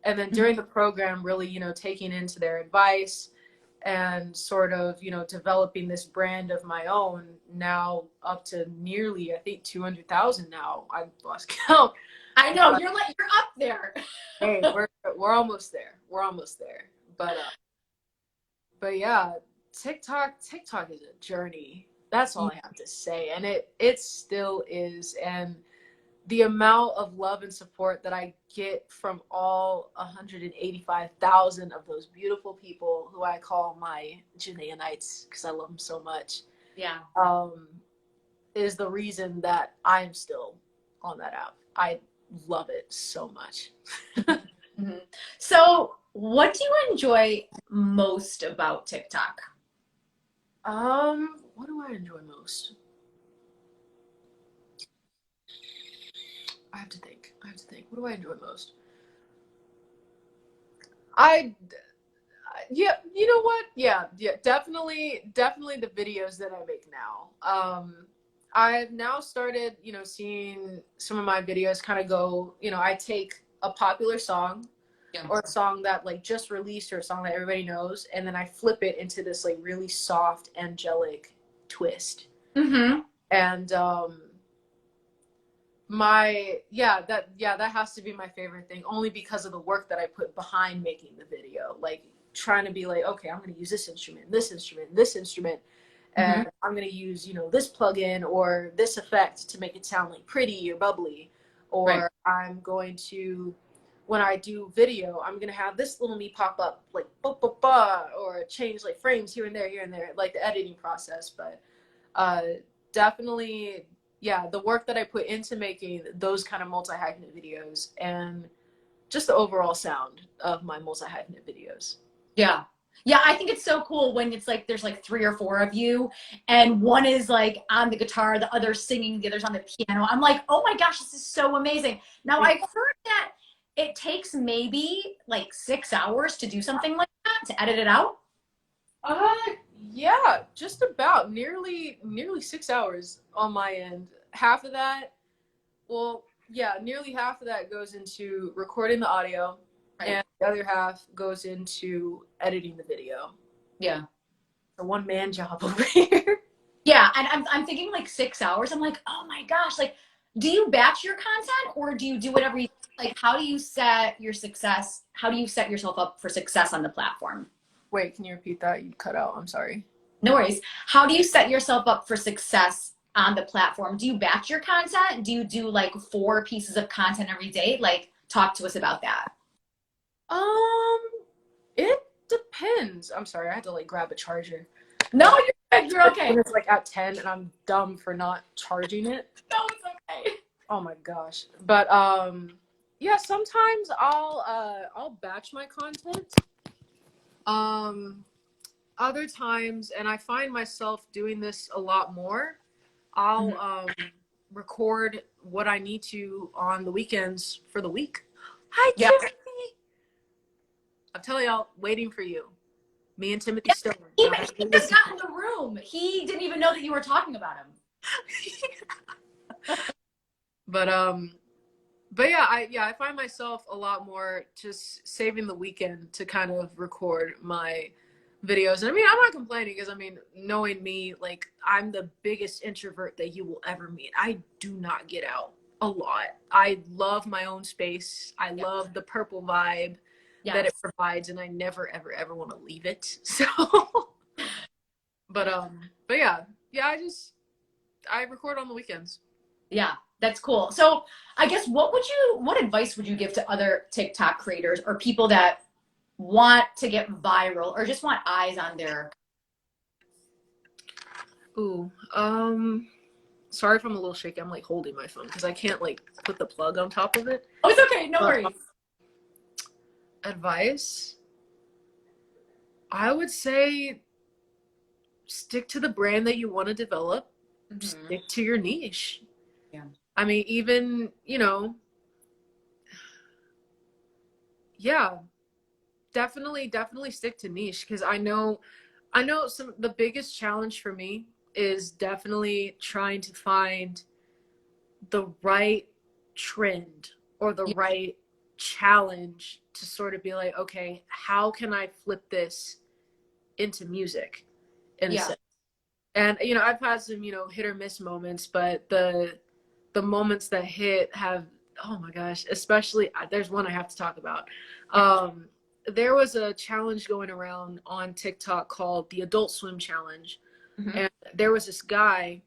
And then during the program, really, taking into their advice and sort of, developing this brand of my own, now up to nearly, I think, 200,000 now. I've lost count. I know, you're up there. Hey, we're almost there. But yeah, TikTok is a journey. That's all I have to say. And it still is. And the amount of love and support that I get from all 185,000 of those beautiful people who I call my Janaeites, because I love them so much. Yeah. Is the reason that I'm still on that app. I love it so much. Mm-hmm. So what do you enjoy most about TikTok? What do I enjoy most? I have to think. What do I enjoy most? Yeah, you know what? Yeah, definitely the videos that I make now. I've now started, seeing some of my videos kind of go, I take a popular song or a song that like just released or a song that everybody knows, and then I flip it into this like really soft, angelic twist. Mm-hmm. And that has to be my favorite thing, only because of the work that I put behind making the video. Like trying to be like, okay, I'm going to use this instrument, and I'm going to use, this plugin or this effect to make it sound like pretty or bubbly. Or right. I'm going to, when I do video, I'm going to have this little me pop up like, or change like frames here and there, like the editing process. But definitely, yeah, the work that I put into making those kind of multi-hyphenate videos and just the overall sound of my multi-hyphenate videos. Yeah. Yeah, I think it's so cool when it's like there's like 3 or 4 of you and one is like on the guitar, the other's singing, the other's on the piano. I'm like, oh my gosh, this is so amazing. Now I've heard that it takes maybe like 6 hours to do something like that, to edit it out. Yeah, just about nearly 6 hours on my end. Half of that, nearly half of that goes into recording the audio. Right. And the other half goes into editing the video. Yeah. The one-man job over here. Yeah, and I'm thinking like 6 hours. I'm like, oh my gosh, like, do you batch your content or do you do whatever you, like, how do you set your success? How do you set yourself up for success on the platform? Wait, can you repeat that? You cut out. I'm sorry. No worries. How do you set yourself up for success on the platform? Do you batch your content? Do you do like 4 pieces of content every day? Like, talk to us about that. It depends. I'm sorry, I had to like grab a charger. No, you're good. You're okay. When it's like at 10 and I'm dumb for not charging it. No, it's okay. Oh my gosh. But yeah, sometimes I'll batch my content. Other times, and I find myself doing this a lot more, I'll record what I need to on the weekends for the week. Hi, yeah. Timothy. I'm telling y'all, waiting for you. Me and Timothy Stone. He just got in the room. He didn't even know that you were talking about him. But yeah, I find myself a lot more just saving the weekend to kind of record my videos. And I mean, I'm not complaining because I mean, knowing me, like I'm the biggest introvert that you will ever meet. I do not get out a lot. I love my own space. I love the purple vibe that it provides, and I never ever want to leave it. So but yeah, I record on the weekends. Yeah, that's cool. So I guess what advice would you give to other TikTok creators or people that want to get viral or just want eyes on their? Sorry if I'm a little shaky. I'm like holding my phone because I can't like put the plug on top of it. Oh, it's okay. No worries. Advice, I would say stick to the brand that you want to develop. Stick to your niche. Yeah. I mean, even, yeah, definitely stick to niche, because I know the biggest challenge for me is definitely trying to find the right trend or the right challenge to sort of be like, okay, how can I flip this into music in a sense? And I've had some hit or miss moments, but the moments that hit have, oh my gosh, especially there's one I have to talk about. there was a challenge going around on TikTok called the Adult Swim Challenge. Mm-hmm. And there was this guy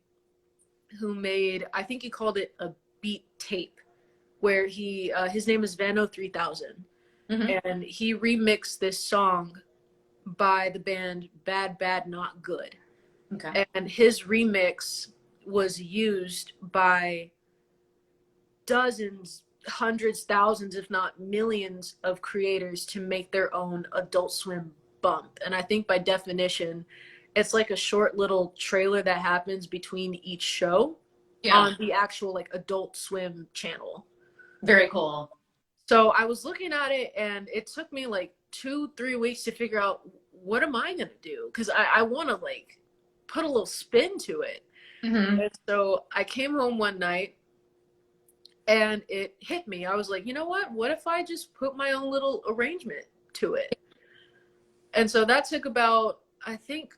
who made, I think he called it a beat tape, where his name is Vano3000. Mm-hmm. And he remixed this song by the band Bad Bad Not Good. Okay. And his remix was used by dozens, hundreds, thousands, if not millions of creators to make their own Adult Swim bump. And I think by definition, it's like a short little trailer that happens between each show on the actual like Adult Swim channel. Very cool. So I was looking at it, and it took me like 2-3 weeks to figure out, what am I gonna do? Because I want to like put a little spin to it. Mm-hmm. And so I came home one night, and it hit me. I was like, you know what if I just put my own little arrangement to it? And so that took about, I think,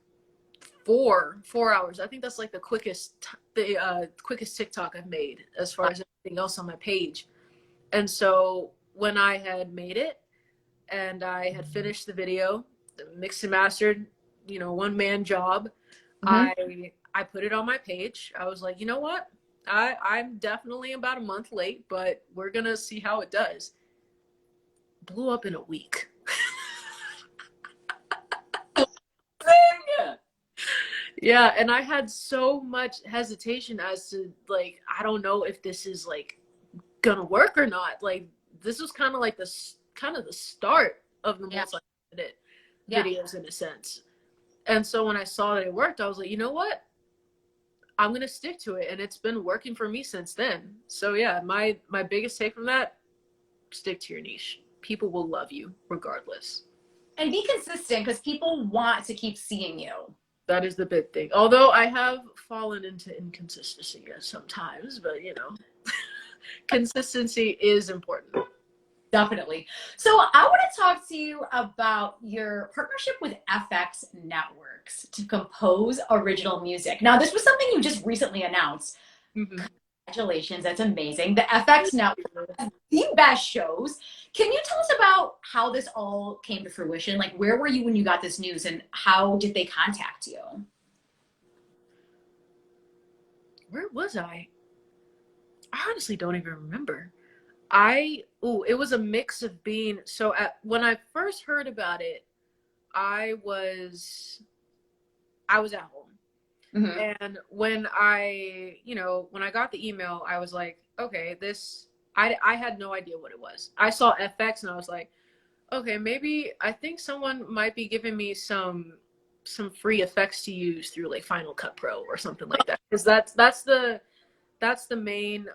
4 hours. I think that's like the quickest TikTok I've made as far as everything else on my page. And so when I had made it and I had finished the video, mixed and mastered, one-man job, Mm-hmm. I put it on my page. I was like, you know what? I'm definitely about a month late, but we're gonna see how it does. Blew up in a week. Yeah, and I had so much hesitation as to, like, I don't know if this is like gonna work or not. Like, this was kind of like the start of the multi-hyphenate videos in a sense. And so when I saw that it worked, I was like, you know what? I'm gonna stick to it, and it's been working for me since then. So yeah, my biggest take from that: stick to your niche. People will love you regardless. And be consistent, because people want to keep seeing you. That is the big thing. Although I have fallen into inconsistency sometimes, but consistency is important. Definitely. So I want to talk to you about your partnership with FX Networks to compose original music. Now, this was something you just recently announced. Mm-hmm. Congratulations. That's amazing. The FX Network has the best shows. Can you tell us about how this all came to fruition? Like, where were you when you got this news, and how did they contact you? Where was I? I honestly don't even remember. It was a mix of being, when I first heard about it, I was at home. Mm-hmm. And when I got the email, I was like, okay, I had no idea what it was. I saw FX and I was like, okay, maybe I think someone might be giving me some free effects to use through like Final Cut Pro or something like that. Because that's the main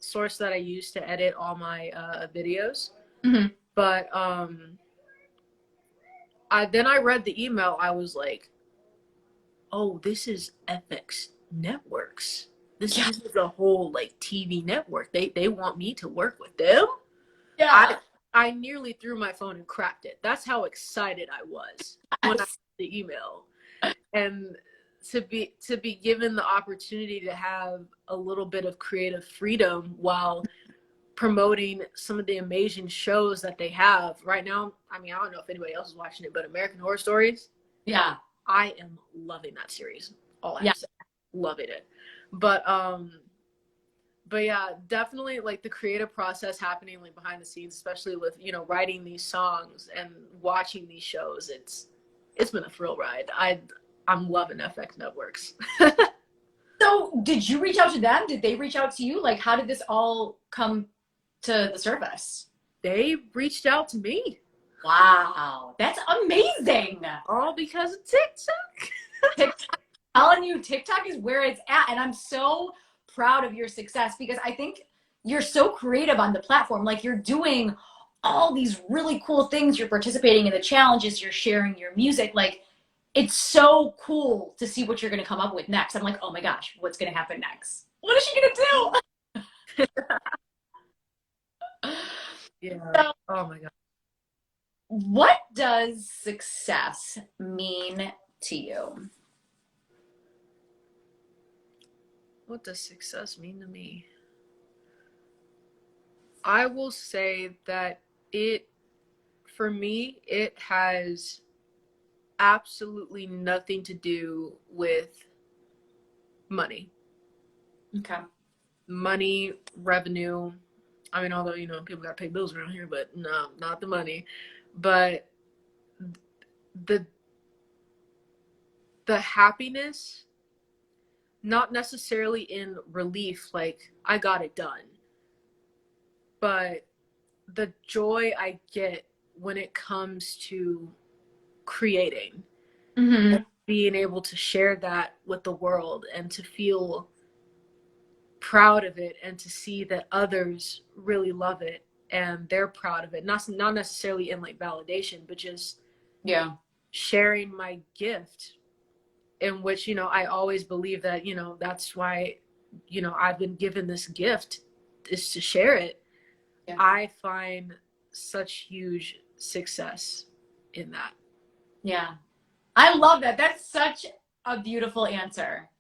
source that I use to edit all my videos. Mm-hmm. But then I read the email. I was like, oh, this is FX Networks. This is a whole like TV network. They want me to work with them. Yeah. I nearly threw my phone and cracked it. That's how excited I was when I got the email. And to be given the opportunity to have a little bit of creative freedom while promoting some of the amazing shows that they have right now. I mean, I don't know if anybody else is watching it, but American Horror Stories. Yeah. I am loving that series. All I have to say. Loving it. But yeah, definitely like the creative process happening like behind the scenes, especially with, writing these songs and watching these shows. It's been a thrill ride. I'm loving FX Networks. So did you reach out to them? Did they reach out to you? Like, how did this all come to the surface? They reached out to me. Wow, that's amazing. All because of TikTok. I'm telling you, TikTok is where it's at. And I'm so proud of your success, because I think you're so creative on the platform. Like, you're doing all these really cool things. You're participating in the challenges. You're sharing your music. Like, it's so cool to see what you're going to come up with next. I'm like, oh my gosh, what's going to happen next? What is she going to do? Yeah. So, oh my God. What does success mean to you? What does success mean to me? I will say that it for me, it has absolutely nothing to do with money. Okay. Money, revenue. I mean, although, people got to pay bills around here, but no, not the money. But the happiness, not necessarily in relief, like I got it done, but the joy I get when it comes to creating, and being able to share that with the world and to feel proud of it and to see that others really love it and they're proud of it, not necessarily in like validation, but just sharing my gift, in which I always believe that that's why I've been given this gift, is to share it. I find such huge success in that. Yeah, I love that. That's such a beautiful answer.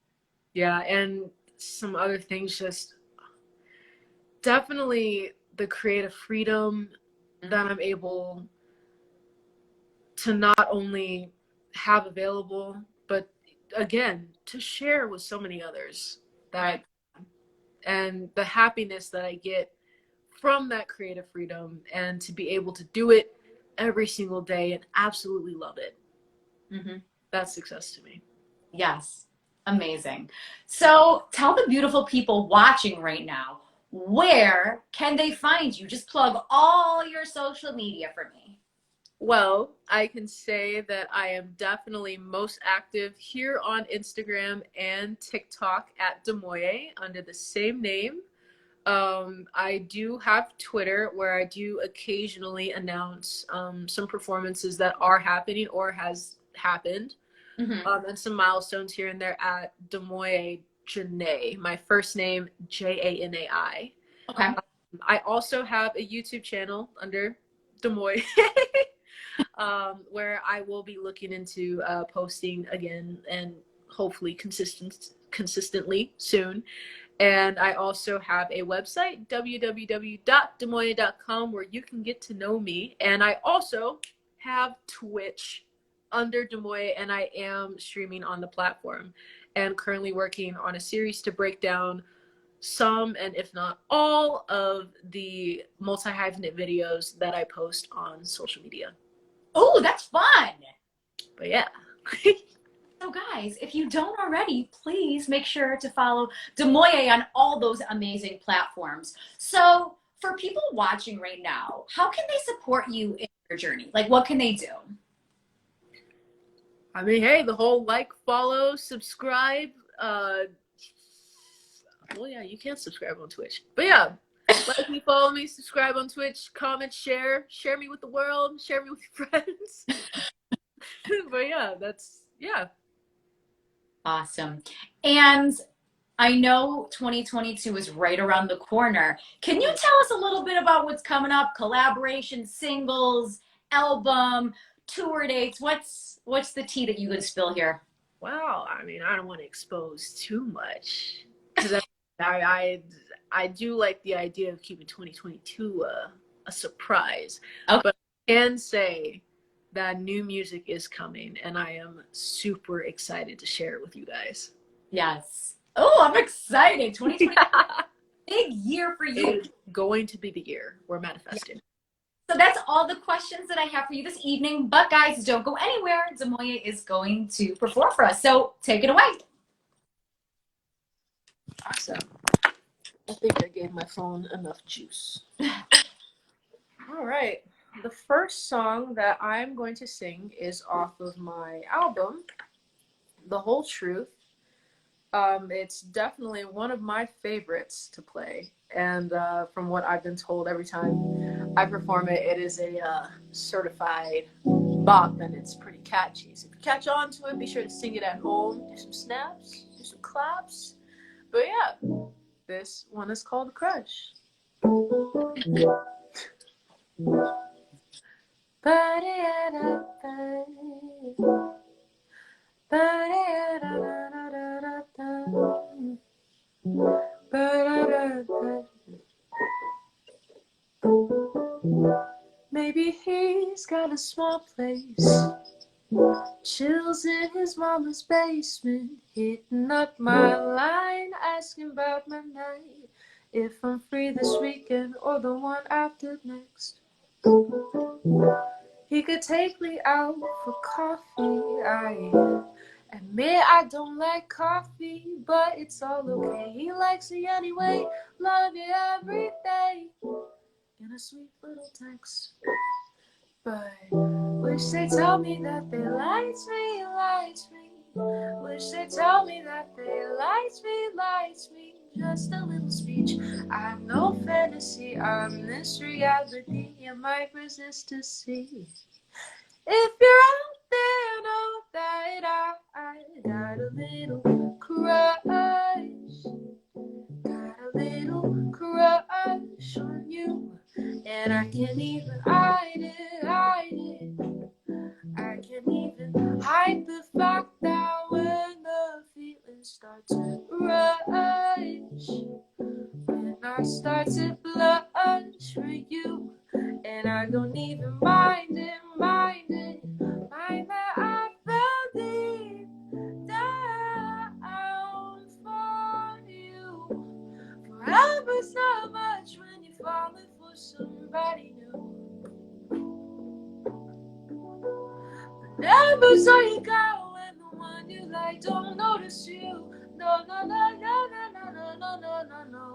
Yeah, and some other things, just definitely the creative freedom that I'm able to not only have available, but again, to share with so many others. That and the happiness that I get from that creative freedom, and to be able to do it every single day and absolutely love it. That's success to me. Yes. Amazing. So tell the beautiful people watching right now, where can they find you? Just plug all your social media for me. Well, I can say that I am definitely most active here on Instagram and TikTok at DAMOYEE under the same name. I do have Twitter, where I do occasionally announce some performances that are happening or has happened, and some milestones here and there at DAMOYEE Janae, my first name Janai. Okay. I also have a YouTube channel under DAMOYEE, where I will be looking into posting again, and hopefully consistently soon. And I also have a website, www.damoyee.com, where you can get to know me. And I also have Twitch under DAMOYEE, and I am streaming on the platform and currently working on a series to break down some, and if not all, of the multi-hyphenate videos that I post on social media. Oh, that's fun. But yeah. So guys, if you don't already, please make sure to follow DAMOYEE on all those amazing platforms. So for people watching right now, how can they support you in your journey? Like, what can they do? I mean, hey, the whole like, follow, subscribe. Well, yeah, you can subscribe on Twitch. But yeah, like me, follow me, subscribe on Twitch, comment, share me with the world, share me with your friends. But yeah, yeah. Awesome. And I know 2022 is right around the corner. Can you tell us a little bit about what's coming up? Collaboration, singles, album, tour dates? What's the tea that you could spill here? Well, I mean, I don't want to expose too much, because I do like the idea of keeping 2022 a surprise. Okay. But I can say that new music is coming, and I am super excited to share it with you guys. Yes. Oh, I'm excited. 2020, big year for you. It is going to be the year we're manifesting. Yeah. So that's all the questions that I have for you this evening. But guys, don't go anywhere. DAMOYEE is going to perform for us. So take it away. Awesome. I think I gave my phone enough juice. All right. The first song that I'm going to sing is off of my album, The Whole Truth. It's definitely one of my favorites to play. And from what I've been told, every time I perform it, it is a certified bop, and it's pretty catchy. So if you catch on to it, be sure to sing it at home. Do some snaps, do some claps. But yeah, this one is called Crush. Maybe he's got a small place, chills in his mama's basement, hitting up my line, asking about my night, if I'm free this weekend or the one after next. He could take me out for coffee. I admit I don't like coffee, but it's all okay. He likes me anyway. Love you every day. In a sweet little text. But wish they tell me that they liked me, liked me. Wish they tell me that they liked me, liked me. Just a little speech. I'm no fantasy, I'm this reality you might resist to see. If you're out there, know that I got a little crush. Got a little crush on you. And I can't even hide it, hide it. I can't even hide the fact that when the feelings start to rush, when I start to blush for you, and I don't even mind it, mind it, mind that I fell deep down for you. Forever's not much when you're falling for somebody new. Never saw you go when the one you like don't notice you. No, no, no, no, no, no, no, no, no, no, no.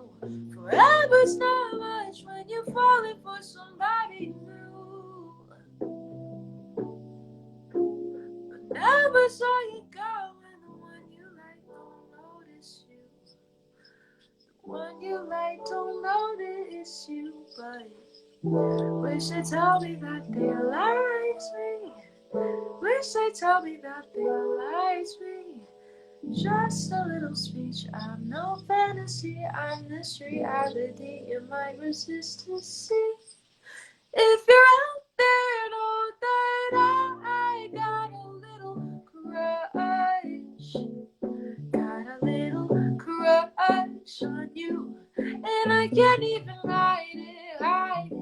Forever's not much when you're falling for somebody new. But never saw you go when the one you like don't notice you. The one you like don't notice you, but wish they tell me that they liked me. Wish they tell me that they liked me. Just a little speech. I'm no fantasy, I'm this reality you might resist to see. If you're out there, know that I got a little crush. Got a little crush on you. And I can't even hide it, hide it.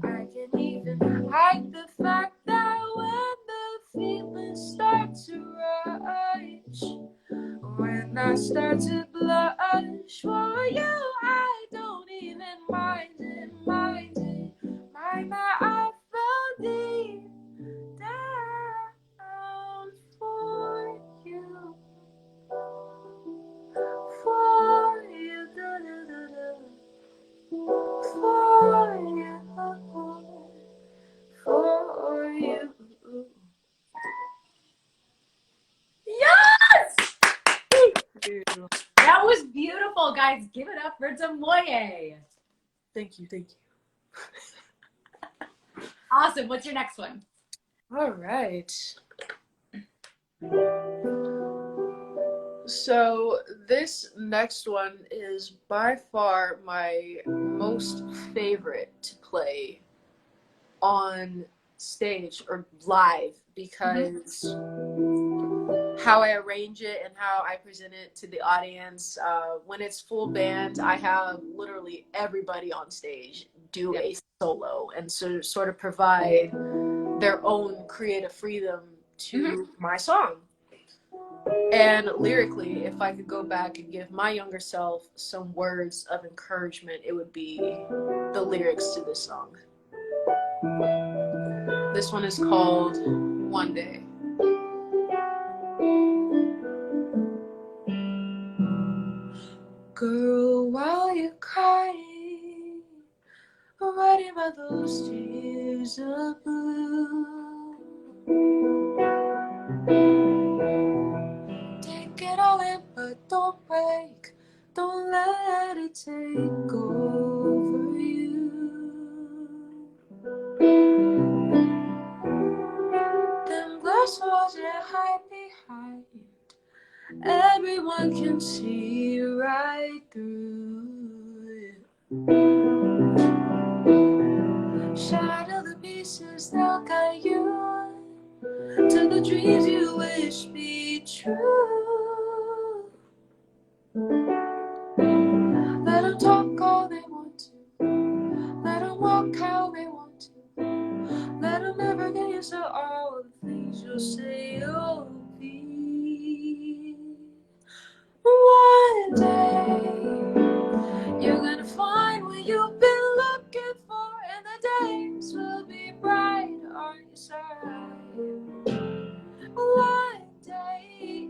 I can't even hide the fact that when the feelings start to rush, when I start to blush for you, I don't even mind it, mind it. Mind that I fell deep down for you. For you, da, da, da, da. For you, for you. Yes! Thank you. That was beautiful, guys. Give it up for DAMOYEE. Thank you, thank you. Awesome. What's your next one? All right. So this next one is by far my most favorite to play on stage or live because how I arrange it and how I present it to the audience. When it's full band, I have literally everybody on stage do a solo and so sort of provide their own creative freedom to my song. And lyrically, if I could go back and give my younger self some words of encouragement, it would be the lyrics to this song. This one is called One Day. Girl, while you're crying, writing about those tears of blue, take it all in, but don't break. Don't let it take over you. Them glass walls you hide behind, everyone can see right through it. Shatter the pieces, they'll guide you to the dreams you wish be true. Let them talk all they want to, let them walk how they want angels say you'll be. One day you're gonna find what you've been looking for, and the days will be bright on your side. One day,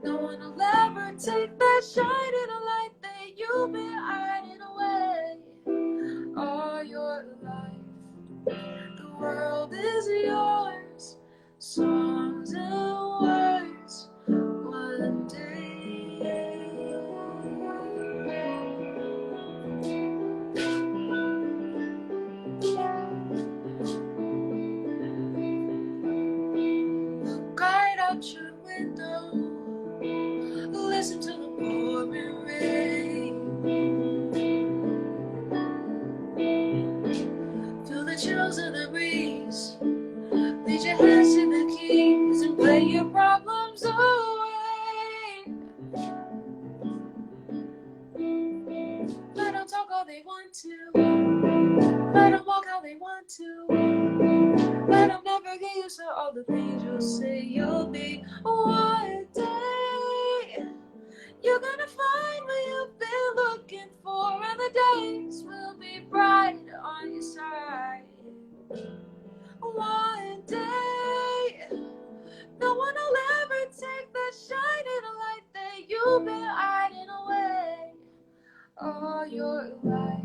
no one will ever take that shining light that you've been hiding away all your life. The world is yours, songs and words. One day. Look right out your window, listen to the pouring rain. Feel the chills of the breeze. Lead your hands to the keys and play your problems away. Let them talk all they want to. Let them walk how they want to. Let them never get used to all the things you'll say you'll be. One day you're gonna find what you've been looking for, and the days will be bright on your side. One day no one will ever take that shining light that you've been hiding away all your life.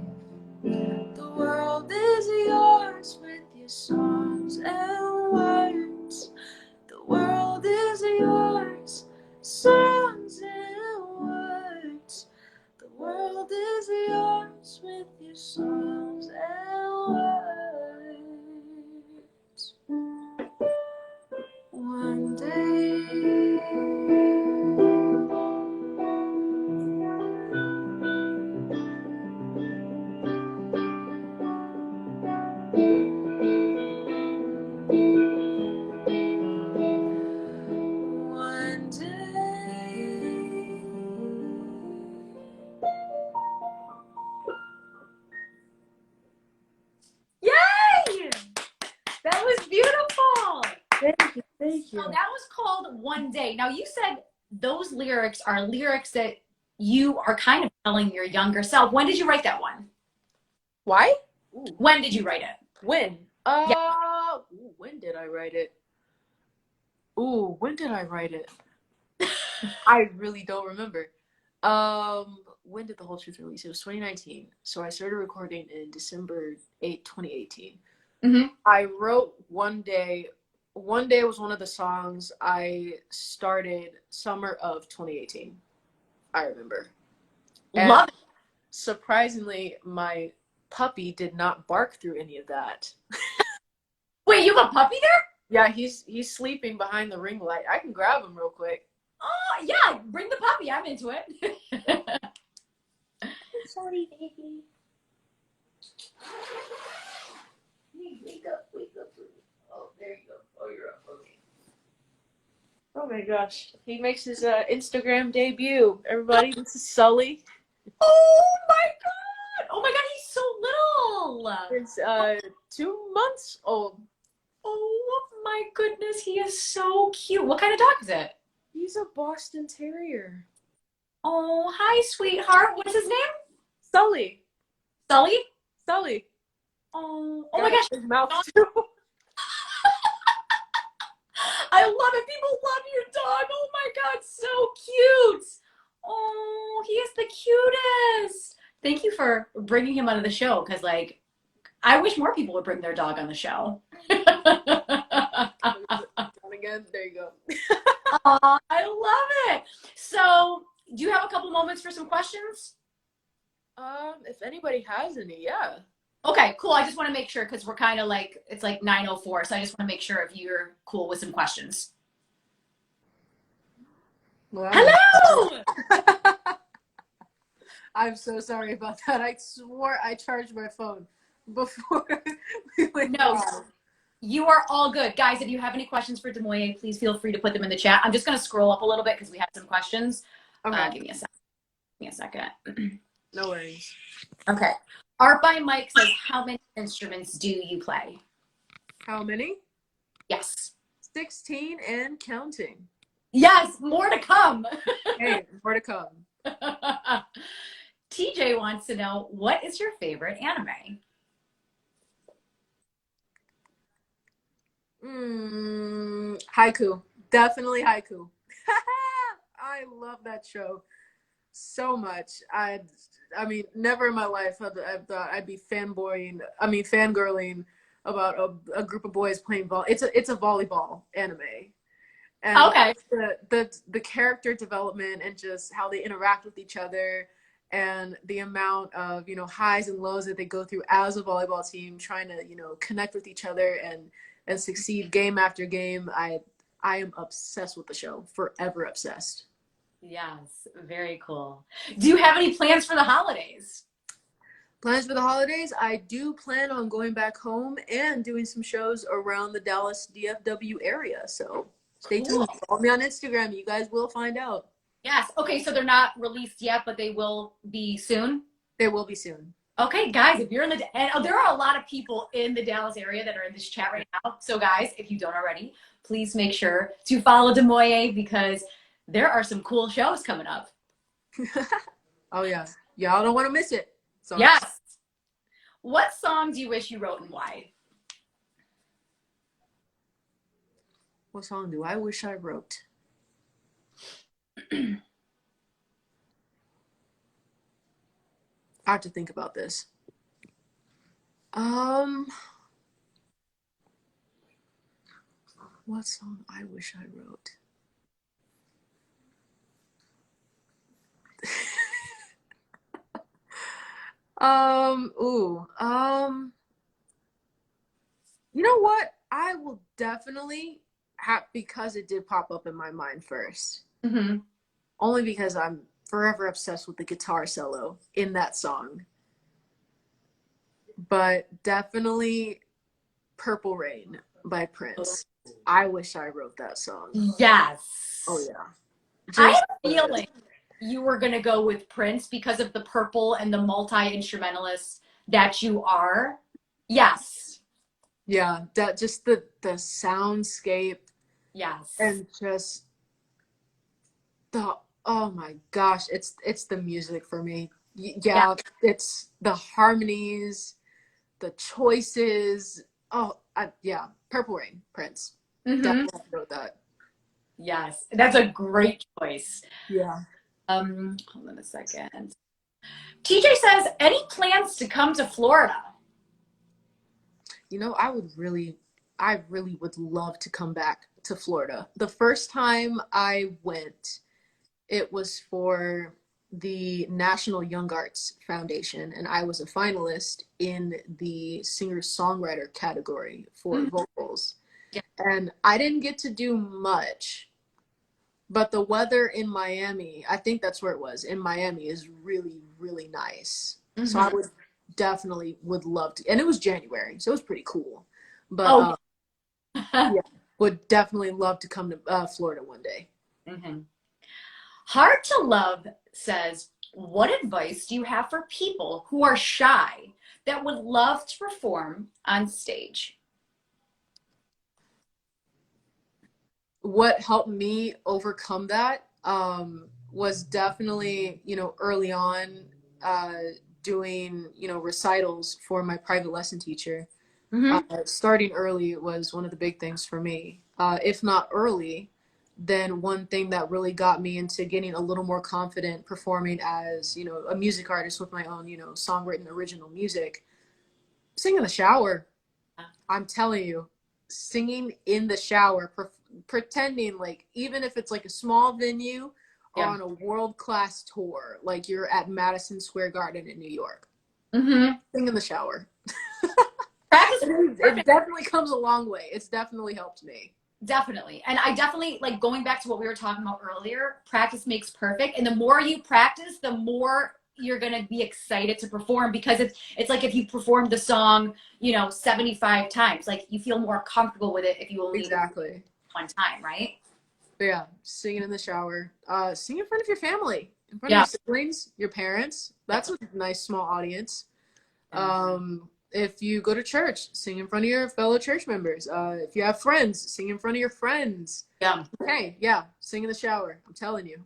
The world is yours with your songs and words. The world is yours, songs and words. The world is yours with your songs and words. One day. One day. Yay! That was beautiful. Thank you, thank you. So that was called One Day. Now you said those lyrics are lyrics that you are kind of telling your younger self. When did you write that one? Why? When did you write it? When? Yeah. When did I write it? When did I write it? I really don't remember. When did The Whole Truth release? It was 2019. So I started recording in December 8th, 2018. Mm-hmm. I wrote One Day. One Day was one of the songs I started summer of 2018. I remember. Love it. Surprisingly, my puppy did not bark through any of that. Wait, you have a puppy there? Yeah, he's sleeping behind the ring light. I can grab him real quick. Oh, yeah. Bring the puppy. I'm into it. Sorry, baby. Wake up, wake up. Oh, there you go. Oh, you're up. Okay. Oh my gosh. He makes his Instagram debut. Everybody, this is Sully. Oh my god! Oh my god, he's so little! He's 2 months old. Oh my goodness, he is so cute. What kind of dog is it? He's a Boston Terrier. Oh, hi, sweetheart. What's his name? Sully. Sully? Sully. Oh my gosh. His mouth too. I love it. People love your dog. Oh my god, so cute. Oh, he is the cutest. Thank you for bringing him onto the show, because, like, I wish more people would bring their dog on the show. Again, there you go. Aw, I love it. So, do you have a couple moments for some questions? If anybody has any, yeah. Okay, cool. I just want to make sure, because we're kind of like, it's like 9:04, so I just want to make sure if you're cool with some questions. Well, Hello! I'm so sorry about that. I swore I charged my phone before we went No, live. you are all good. Guys, if you have any questions for DAMOYEE, please feel free to put them in the chat. I'm just going to scroll up a little bit because we have some questions. Okay. Give me a second. Give me a second. No worries. Okay. Art by Mike says, how many instruments do you play? How many? Yes. 16 and counting. Yes, more to come. Hey, more to come. TJ wants to know, what is your favorite anime? Haiku. Definitely Haiku. I love that show so much. I mean, never in my life I thought I'd be fangirling about a group of boys playing ball. It's a volleyball anime. And Okay. the character development and just how they interact with each other and the amount of, highs and lows that they go through as a volleyball team, trying to, connect with each other and succeed game after game. I am obsessed with the show, forever obsessed. Yes, very cool. Do you have any plans for the holidays? Plans for the holidays? I do plan on going back home and doing some shows around the Dallas DFW area. So stay tuned. Follow me on Instagram. You guys will find out. Yes. Okay, so they're not released yet, but they will be soon? They will be soon. Okay, guys, if you're in and there are a lot of people in the Dallas area that are in this chat right now. So guys, if you don't already, please make sure to follow DAMOYEE because there are some cool shows coming up. Oh yeah. Y'all don't want to miss it. So yes. What song do you wish you wrote and why? What song do I wish I wrote? I have to think about this. What song I wish I wrote? You know what? I will definitely because it did pop up in my mind first. Mm-hmm. Only because I'm forever obsessed with the guitar solo in that song. But definitely Purple Rain by Prince. I wish I wrote that song. Yes. Oh yeah. I had a feeling you were going to go with Prince because of the purple and the multi-instrumentalist that you are. Yes. Yeah, that just the soundscape. Yes. And just oh my gosh, it's the music for me. Yeah, it's the harmonies, the choices. Oh, yeah, Purple Rain, Prince. Mm-hmm. Definitely wrote that. Yes, that's a great choice. Yeah. Hold on a second. TJ says, any plans to come to Florida? I really would love to come back to Florida. The first time I went, it was for the National Young Arts Foundation, and I was a finalist in the singer-songwriter category for vocals. Yeah. And I didn't get to do much, but the weather in Miami, I think that's where it was, in Miami, is really, really nice. Mm-hmm. So I would love to, and it was January, so it was pretty cool. But yeah, would definitely love to come to Florida one day. Mm-hmm. Hard to Love says, what advice do you have for people who are shy that would love to perform on stage? What helped me overcome that was definitely, early on doing, recitals for my private lesson teacher. Mm-hmm. Starting early was one of the big things for me. If not early, then one thing that really got me into getting a little more confident performing as, a music artist with my own, songwritten original music, sing in the shower. I'm telling you, singing in the shower, pretending like, even if it's like a small venue or on a world-class tour, like you're at Madison Square Garden in New York. Mm-hmm. Sing in the shower. It definitely comes a long way. It's definitely helped me. Definitely. And I definitely, like, going back to what we were talking about earlier, practice makes perfect. And the more you practice, the more you're going to be excited to perform, because it's like if you perform the song, 75 times, like you feel more comfortable with it if you only exactly one time, right? But yeah, singing in the shower, sing in front of your family, in front of your siblings, your parents. That's a nice small audience. If you go to church, sing in front of your fellow church members. If you have friends, sing in front of your friends. Yeah. Hey, yeah, sing in the shower. I'm telling you.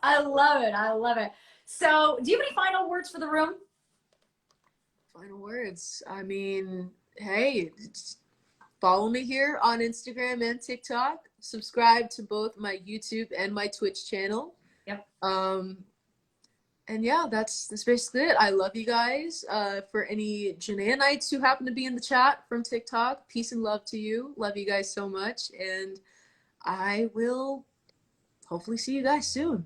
I love it. I love it. So, do you have any final words for the room? Final words. I mean, hey, follow me here on Instagram and TikTok. Subscribe to both my YouTube and my Twitch channel. Yep. And yeah, that's basically it. I love you guys. For any Janaeites who happen to be in the chat from TikTok, peace and love to you. Love you guys so much. And I will hopefully see you guys soon.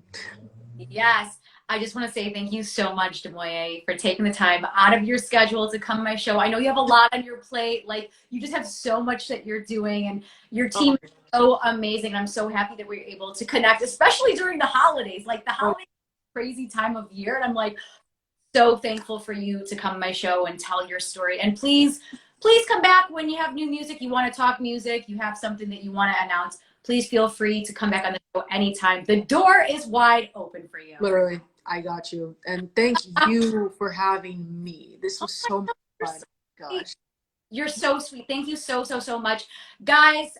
Yes. I just want to say thank you so much, DAMOYEE, for taking the time out of your schedule to come to my show. I know you have a lot on your plate. Like, you just have so much that you're doing, and your team is so amazing. I'm so happy that we're able to connect, especially during the holidays. Like, the holidays are a crazy time of year, and I'm like so thankful for you to come to my show and tell your story. And please come back when you have new music, you want to talk music, you have something that you want to announce. Please feel free to come back on the show anytime. The door is wide open for you. Literally. I got you. And thank you for having me. This was so much fun. Gosh. You're so sweet. Thank you so much. Guys,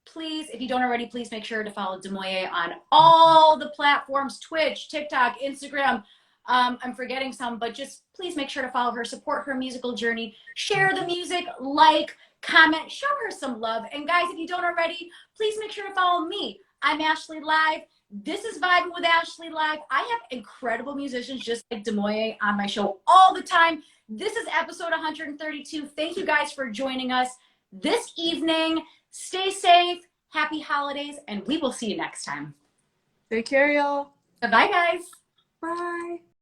please, if you don't already, please make sure to follow DAMOYEE on all the platforms, Twitch, TikTok, Instagram. I'm forgetting some, but just please make sure to follow her, support her musical journey, share the music, like, comment, show her some love. And guys, if you don't already, please make sure to follow me. I'm Ashley Live. This is Vibin with Ashley Live. I have incredible musicians just like DAMOYEE on my show all the time. This is episode 132. Thank you guys for joining us this evening. Stay safe, happy holidays, and we will see you next time. Take care, y'all. Bye, guys. Bye.